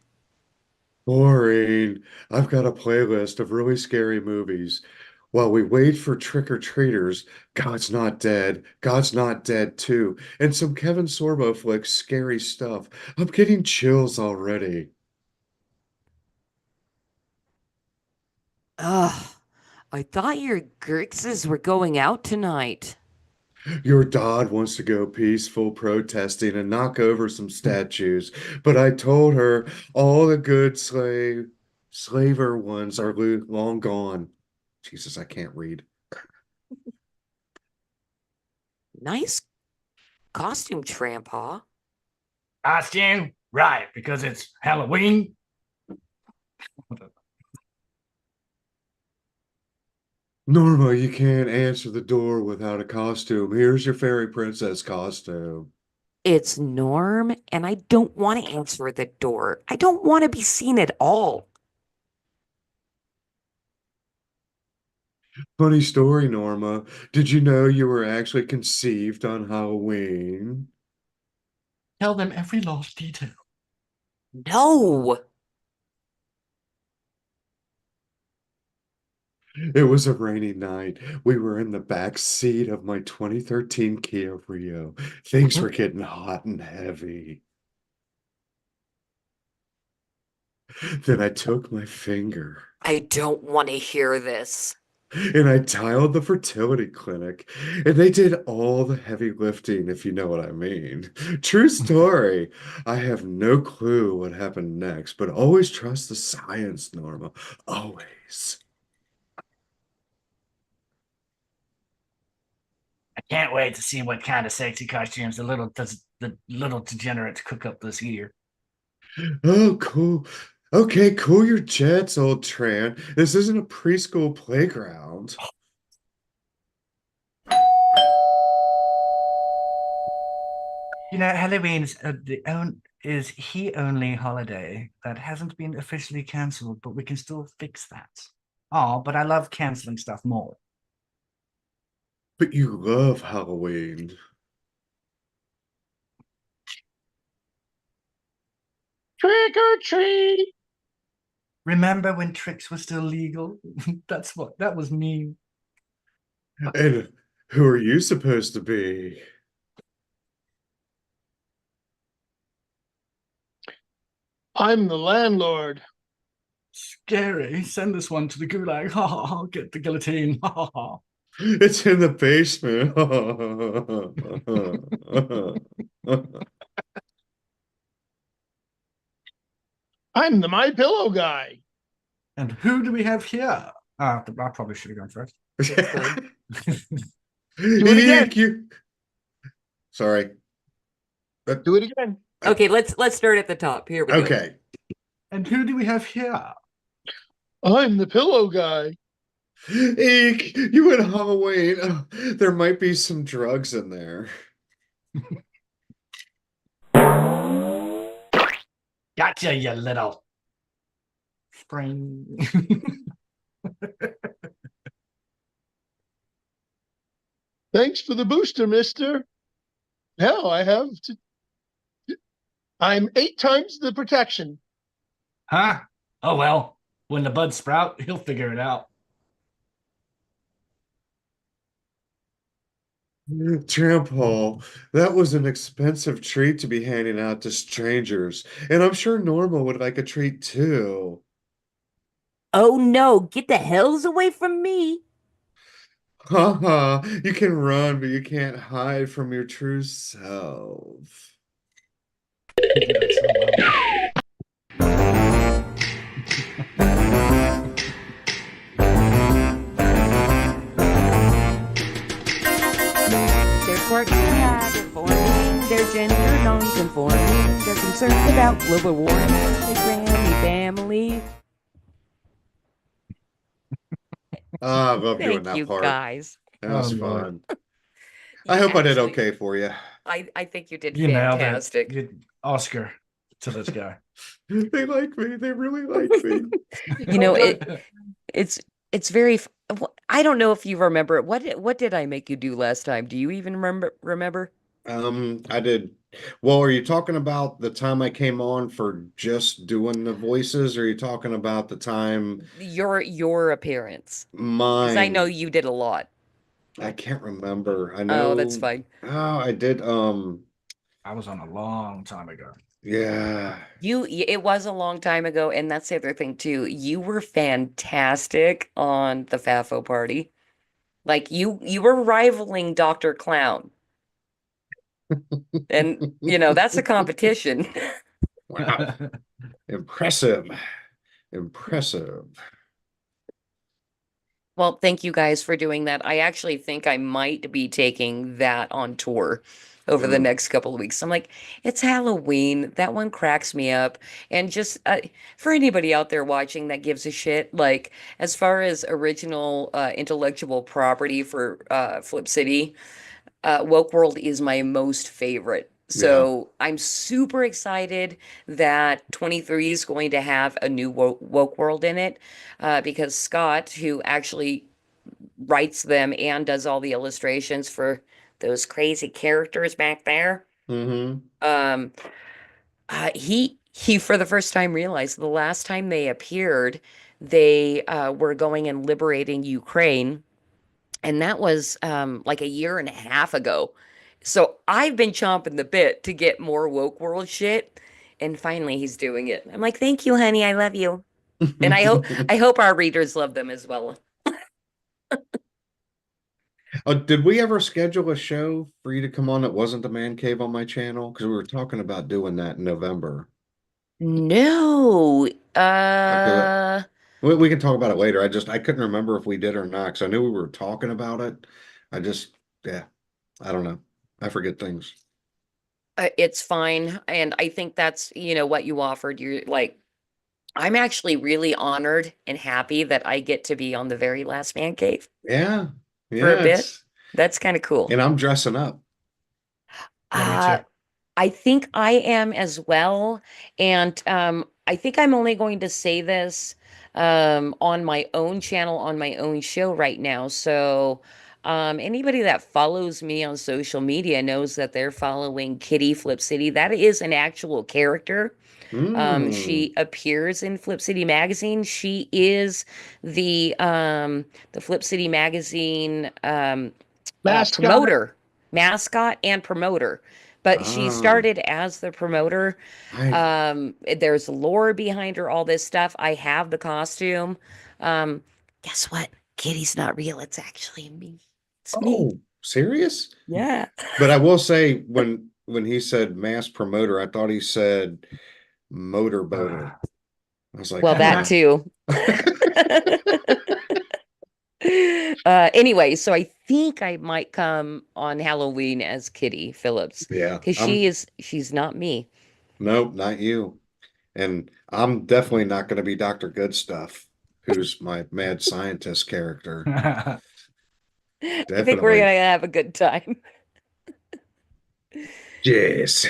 Boring. I've got a playlist of really scary movies. While we wait for trick-or-treaters, God's Not Dead, God's Not Dead 2, and some Kevin Sorbo flicks scary stuff. I'm getting chills already. Ugh, I thought your Gerxes were going out tonight. Your Dodd wants to go peaceful protesting and knock over some statues, but I told her all the good slaver ones are long gone. Jesus, I can't read. Nice costume, Trampa. Costume? Right, because it's Halloween. Norma, you can't answer the door without a costume. Here's your fairy princess costume. It's Norm, and I don't want to answer the door. I don't want to be seen at all. Funny story, Norma. Did you know you were actually conceived on Halloween? Tell them every last detail. No. It was a rainy night. We were in the back seat of my 2013 Kia Rio. Things were getting hot and heavy. Then I took my finger I don't want to hear this. and I dialed the fertility clinic, and they did all the heavy lifting, if you know what I mean. True story. I have no clue what happened next, but always trust the science, Norma. Always. I can't wait to see what kind of sexy costumes the little degenerates cook up this year. Oh, cool. Okay, cool your jets, old Tran. This isn't a preschool playground. You know, Halloween's is he only holiday that hasn't been officially cancelled, but we can still fix that. Oh, but I love canceling stuff more. But you love Halloween. Trick or treat. Remember when tricks were still legal? That was me. And who are you supposed to be? I'm the landlord. Scary. Send this one to the gulag. Ha ha ha. Get the guillotine. Ha ha ha. It's in the basement. I'm the My Pillow guy. And who do we have here? I probably should have gone first. Do it again. Sorry. Do it again. Okay, let's start at the top. Here we go. Okay. And who do we have here? I'm the pillow guy. Eek, you went Halloween. Oh, there might be some drugs in there. Gotcha, you little spring. Thanks for the booster, mister. Now I have to. I'm 8 times the protection. Huh? Oh well. When the buds sprout, he'll figure it out. Trample, that was an expensive treat to be handing out to strangers, and I'm sure Norma would like a treat too. Oh no, get the hells away from me. Haha, you can run, but you can't hide from your true self. He did it so well. Their quirks are habit forming, their gender non-conforming, they're concerned about global warming, the Granny family. I love doing Thank that you part. guys. That was Oh, Lord. fun. I hope I did Actually, okay for you. I think you did You nailed it. fantastic. Oscar to this guy. They like me. They really like me. You know, it's very I don't know if you remember what did I make you do last time? Do you even remember? I did. Well, are you talking about the time I came on for just doing the voices, or are you talking about the time Your appearance. Because I know mine? you did a lot. I can't remember. I know. Oh, that's fine. Oh, I did. I was on a long time ago. Yeah. It was a long time ago, and that's the other thing too. You were fantastic on the FAFO party. Like you were rivaling Dr. Clown. And that's a competition. Wow. Impressive. Impressive. Well, thank you guys for doing that. I actually think I might be taking that on tour over the next couple of weeks. I'm like, it's Halloween. That one cracks me up. And just for anybody out there watching that gives a shit, like as far as original intellectual property for Flip City, Woke World is my most favorite. So I'm super excited that 23 is going to have a new Woke World in it because Scott, who actually writes them and does all the illustrations for those crazy characters back there. Mm-hmm. He for the first time realized the last time they appeared, they were going and liberating Ukraine, and that was like a year and a half ago. So I've been chomping the bit to get more woke world shit, and finally he's doing it. I'm like, thank you, honey, I love you, and I hope our readers love them as well. Did we ever schedule a show for you to come on that wasn't the Man Cave on my channel? Because we were talking about doing that in November. No, Okay, we can talk about it later. I couldn't remember if we did or not, because I knew we were talking about it. Yeah, I don't know. I forget things. It's fine, and I think that's what you offered. You're like, I'm actually really honored and happy that I get to be on the very last Man Cave Yeah, for a bit. it's- That's kind of cool. and I'm dressing up. Yeah, me Uh, too. I think I am as well. And I think I'm only going to say this on my own channel, on my own show right now. So anybody that follows me on social media knows that they're following Kitty Flip City. That is an actual character. Mm. She appears in Flip City magazine. She is the Flip City magazine Mascot. promoter, mascot, and promoter. But she Ah. started as the promoter. There's lore behind her, all this stuff. I have the costume. Guess what? Kitty's not real. It's actually me. It's me. Oh, serious? Yeah. But I will say, when he said mass promoter, I thought he said motorboater. I was like, Well, that too. Anyway, so I think I might come on Halloween as Kitty Phillips. Yeah, Because she's not me. nope, not you. And I'm definitely not going to be Dr. Goodstuff, who's my mad scientist character. I think we're Definitely. gonna have a good time. Yes.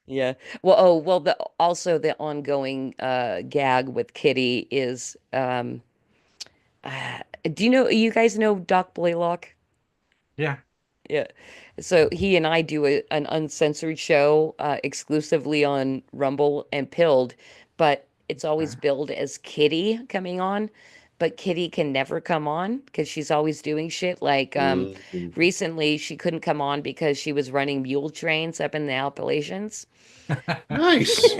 Yeah. Well, also the ongoing gag with Kitty is do you guys know Doc Blaylock? Yeah. Yeah. So he and I do an uncensored show exclusively on Rumble and Pilled, but it's always billed as Kitty coming on, but Kitty can never come on because she's always doing shit. Like Mhm. recently she couldn't come on because she was running mule trains up in the Appalachians. Nice.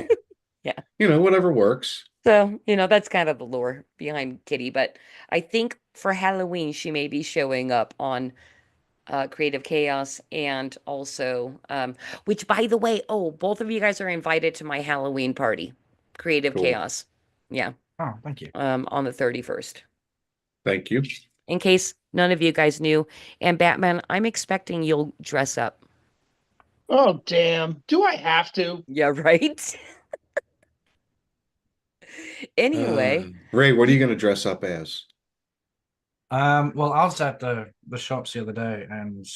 Yeah. Whatever works. So, that's kind of the lore behind Kitty, but I think for Halloween she may be showing up on Creative Chaos, and also which, by the way, both of you guys are invited to my Halloween party, Creative Cool. Chaos. Yeah. Oh, thank you. On the 31st. Thank you. In case none of you guys knew. And Batman, I'm expecting you'll dress up. Oh, damn. Do I have to? Yeah, right? Anyway. Ray, what are you going to dress up as? Well, I was at the shops the other day, and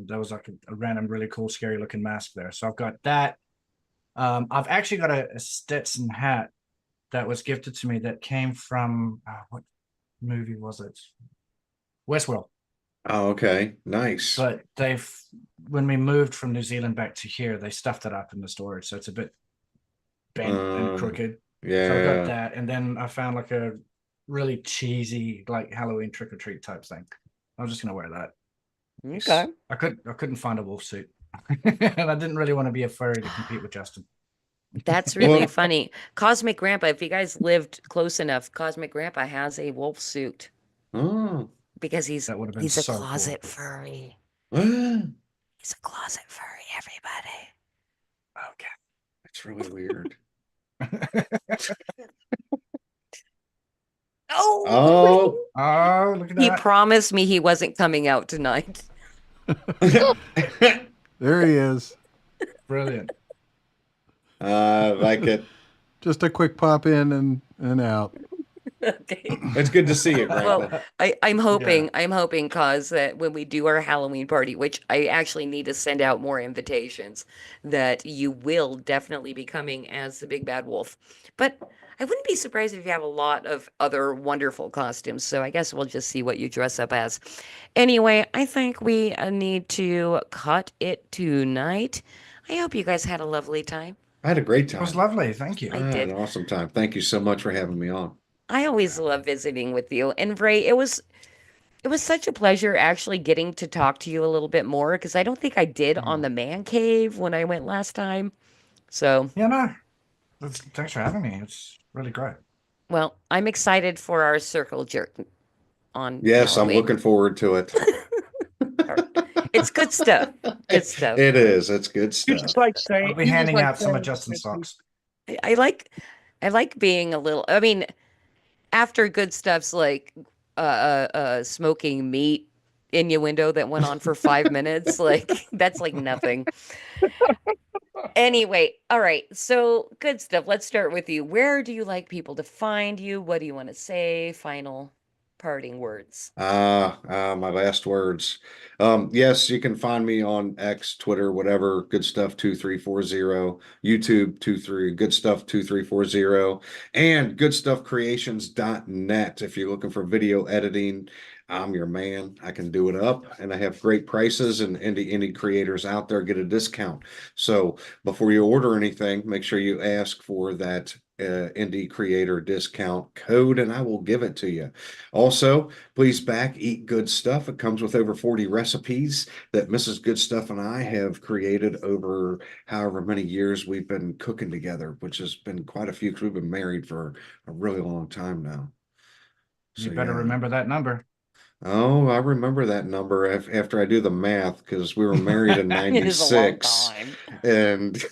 there was like a random, really cool, scary looking mask there. So I've got that. I've actually got a Stetson hat that was gifted to me that came from what movie was it? Westworld. Oh, okay. Nice. But when we moved from New Zealand back to here, they stuffed it up in the storage, so it's a bit bent and crooked. Yeah. So I got that, and then I found like a really cheesy, like Halloween trick or treat type thing. I was just gonna wear that. Okay. I couldn't find a wolf suit, and I didn't really want to be a furry to compete with Justin. That's really Well- funny. Cosmic Grandpa, if you guys lived close enough, Cosmic Grandpa has a wolf suit Oh. because he's That would have been a so closet cool. furry. Ah, He's a closet furry, everybody. Okay. that's really weird. Oh, Oh, look at he that. promised me he wasn't coming out tonight. There he is. Brilliant. Like it. Just a quick pop in and out. Okay. It's good to see you, Grandpa. Well, I'm hoping, cause that when we do our Halloween party, which I actually need to send out more invitations, that you will definitely be coming as the big bad wolf. But I wouldn't be surprised if you have a lot of other wonderful costumes. So I guess we'll just see what you dress up as. Anyway, I think we need to cut it tonight. I hope you guys had a lovely time. I had a great It was time. lovely. Thank you. I had an awesome time. Thank you so much for having me on. I always love visiting with you. And Ray, it was such a pleasure actually getting to talk to you a little bit more because I don't think I did on the man cave when I went last time. So Yeah, no. Thanks for having me. It's really great. well, I'm excited for our circle jerk on Yes, I'm Halloween. looking forward to it. It's good stuff. Good stuff. It is. It's good You stuff. just like saying. I'll be handing out some of Justin's socks. I like being a little. I mean, after good stuff's like smoking meat innuendo that went on for 5 minutes, like that's like nothing. Anyway, all right. So good stuff. Let's start with you. Where do you like people to find you? What do you want to say? Final parting words. My last words. Yes, you can find me on X, Twitter, whatever, Good Stuff 2340, YouTube 23 Good Stuff 2340, and goodstuffcreations.net. If you're looking for video editing, I'm your man. I can do it up, and I have great prices, and indie creators out there get a discount. So before you order anything, make sure you ask for that indie creator discount code, and I will give it to you. Also, please back Eat Good Stuff. It comes with over 40 recipes that Mrs. Good Stuff and I have created over however many years we've been cooking together, which has been quite a few because we've been married for a really long time now. You better remember that number. Oh, I remember that number after I do the math because we were married in It is a long 96. time. And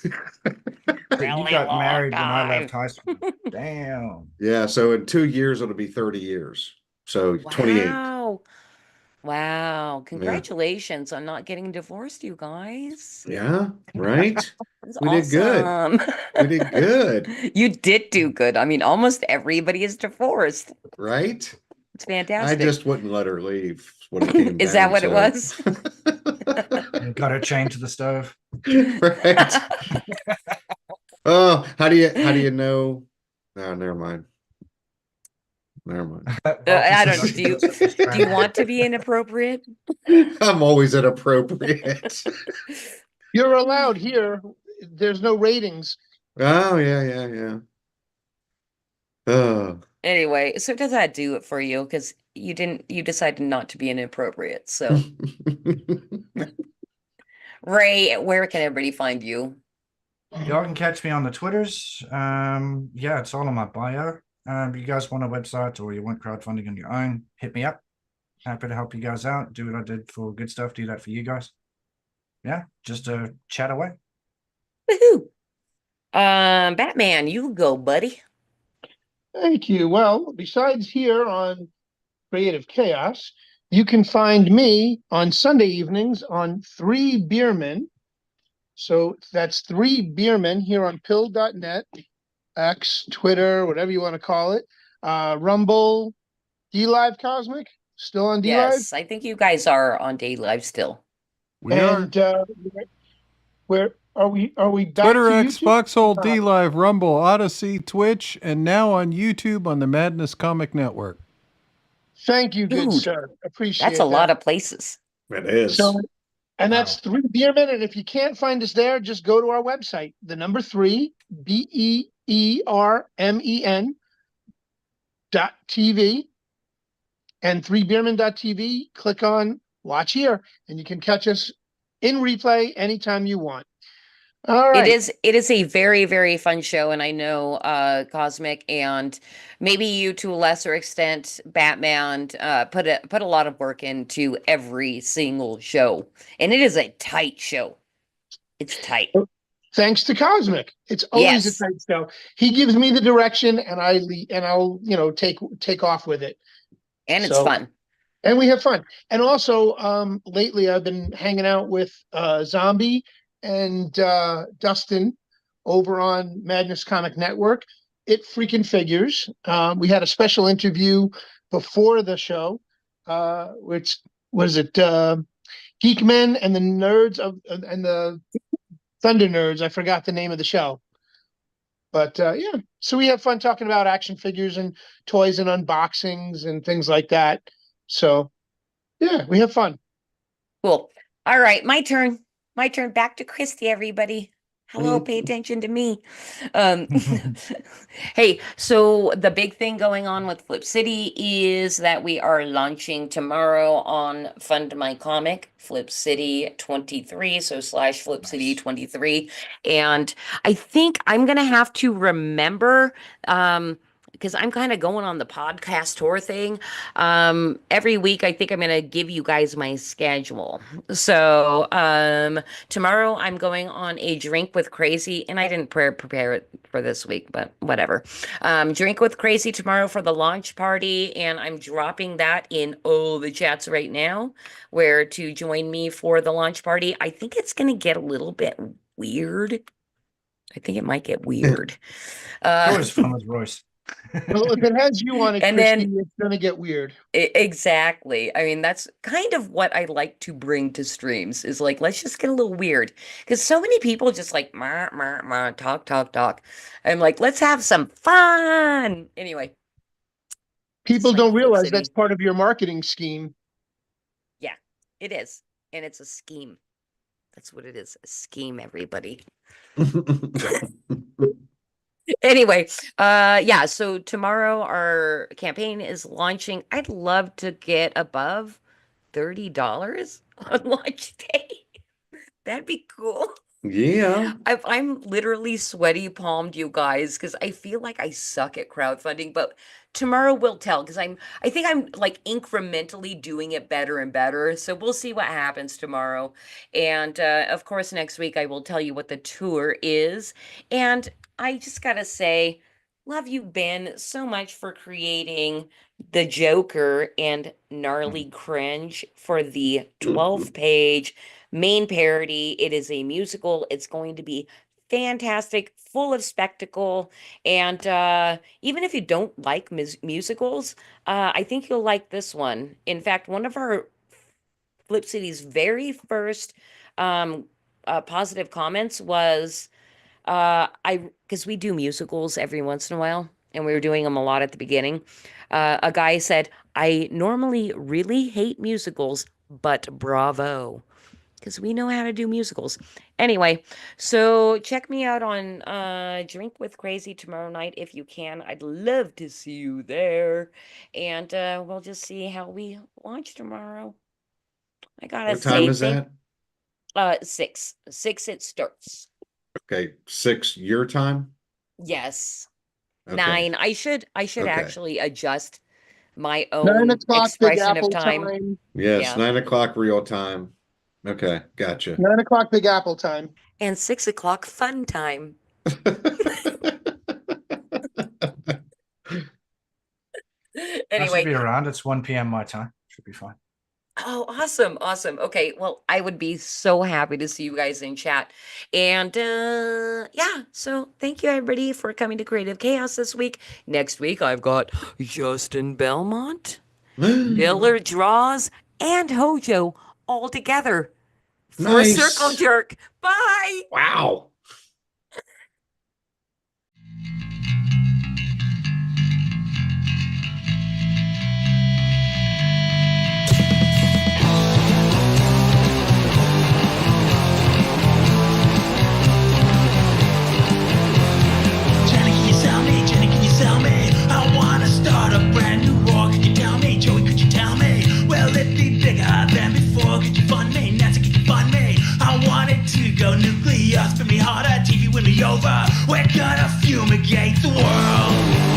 Really You got long married when I time. left high school. Damn. yeah, so in 2 years, it'll be 30 years. So 28. Wow. Wow. Congratulations on not getting divorced, you guys. Yeah, right? That's We did good. awesome. We did good, You did do good. I mean, almost everybody is divorced. right? It's I fantastic. just wouldn't let her leave. is What it came Is that down what it to. was? You got her chained to the stove. Right. Oh, how do you know? No, never mind. Never mind. I don't know. Do you want to be inappropriate? I'm always inappropriate. You're allowed here. There's no ratings. Oh, yeah. Oh, Anyway, so does that do it for you? Because you decided not to be inappropriate. So Ray, where can everybody find you? Y'all can catch me on the Twitters. Yeah, it's all in my bio. You guys want a website or you want crowdfunding on your own, hit me up. Happy to help you guys out. Do what I did for Good Stuff. Do that for you guys. Yeah, just chat away. Woohoo! Batman, you go, buddy. Thank you. Well, besides here on Creative Chaos, you can find me on Sunday evenings on 3 Beermen. So that's 3 Beermen here on pill.net, X, Twitter, whatever you want to call it. Rumble, D-Live Cosmic, still on D-Live? Yes, I think you guys are on Day Live still. And where are we back Twitter, to X, YouTube? Foxhole, D Live, Rumble, Odyssey, Twitch, and now on YouTube on the Madness Comic Network. Thank you, good Dude, sir. Appreciate That's a lot of places. it is. So, and that's 3 Beermen. And if you can't find us there, just go to our website, the number 3, BEERMEN.TV, and 3beermen.tv. Click on Watch Here, and you can catch us in replay anytime you want. All right. It is a very, very fun show, and I know Cosmic and maybe you to a lesser extent, Batman, put a lot of work into every single show. And it is a tight show. It's tight. Thanks to Cosmic. It's always Yes. a tight show. He gives me the direction and I'll take off with it. And it's So- fun. And we have fun. And also, lately I've been hanging out with Zombie and Dustin over on Madness Comic Network. It Freaking Figures. We had a special interview before the show, which was it Geekmen and the Nerds and the Thunder Nerds. I forgot the name of the show. But yeah, so we have fun talking about action figures and toys and unboxings and things like that. So yeah, we have fun. Cool. All right, my turn. My turn. Back to Christy, everybody. Hello, pay attention to me. Hey, so the big thing going on with Flip City is that we are launching tomorrow on Fund My Comic, Flip City 23, so / Flip City 23. And I think I'm going to have to remember, because I'm kind of going on the podcast tour thing. Every week, I think I'm going to give you guys my schedule. So tomorrow, I'm going on a Drink with Crazy, and I didn't prepare it for this week, but whatever. Drink with Crazy tomorrow for the launch party, and I'm dropping that in all the chats right now, where to join me for the launch party. I think it's going to get a little bit weird. I think it might get weird. Always fun with Royce. Well, if it has you on it, And Christy, then- it's going to get weird. Exactly. I mean, that's kind of what I like to bring to streams is like, let's just get a little weird. Because so many people just like, talk. I'm like, let's have some fun. Anyway. People like don't Flip realize City. that's part of your marketing scheme. Yeah, it is. And it's a scheme. That's what it is. A scheme, everybody. Anyway, yeah, so tomorrow our campaign is launching. I'd love to get above $30 on launch day. That'd be cool. Yeah. I'm literally sweaty palmed, you guys, because I feel like I suck at crowdfunding, but tomorrow will tell because I think I'm like incrementally doing it better and better. So we'll see what happens tomorrow. And of course, next week I will tell you what the tour is. And I just gotta say, love you, Ben, so much for creating the Joker and Gnarly Cringe for the 12-page main parody. It is a musical. It's going to be fantastic, full of spectacle. And even if you don't like musicals, I think you'll like this one. In fact, one of our Flip City's very first positive comments was, because we do musicals every once in a while, and we were doing them a lot at the beginning. A guy said, I normally really hate musicals, but bravo. Because we know how to do musicals. Anyway, so check me out on Drink with Crazy tomorrow night if you can. I'd love to see you there. And we'll just see how we launch tomorrow. I gotta What time is that? 6. 6 it starts. Okay, 6 your time? Yes. Okay. 9. I should Okay. actually adjust my 9 own o'clock Big expression Apple of time. time. Yes, Yeah. 9 o'clock real time. Okay, gotcha. 9 o'clock Big Apple time. And 6 o'clock fun time. I should Anyway. be around. It's 1 p.m. my time. Should be fine. Oh, awesome. Awesome. Okay. Well, I would be so happy to see you guys in chat. And yeah, so thank you everybody for coming to Creative Chaos this week. Next week, I've got Justin Belmont, Miller Draws, and Hojo all together for Nice. a circle jerk. Bye. Wow. Jenny, can you sell me? Jenny, can you sell me? I wanna start a brand new war. Could you tell me? Joey, could you tell me? Well, it'd be bigger than before. Could you fund me? Nancy, could you fund me? I want it to go nuclear. Spin me harder, TV win me over. We're gonna fumigate the world.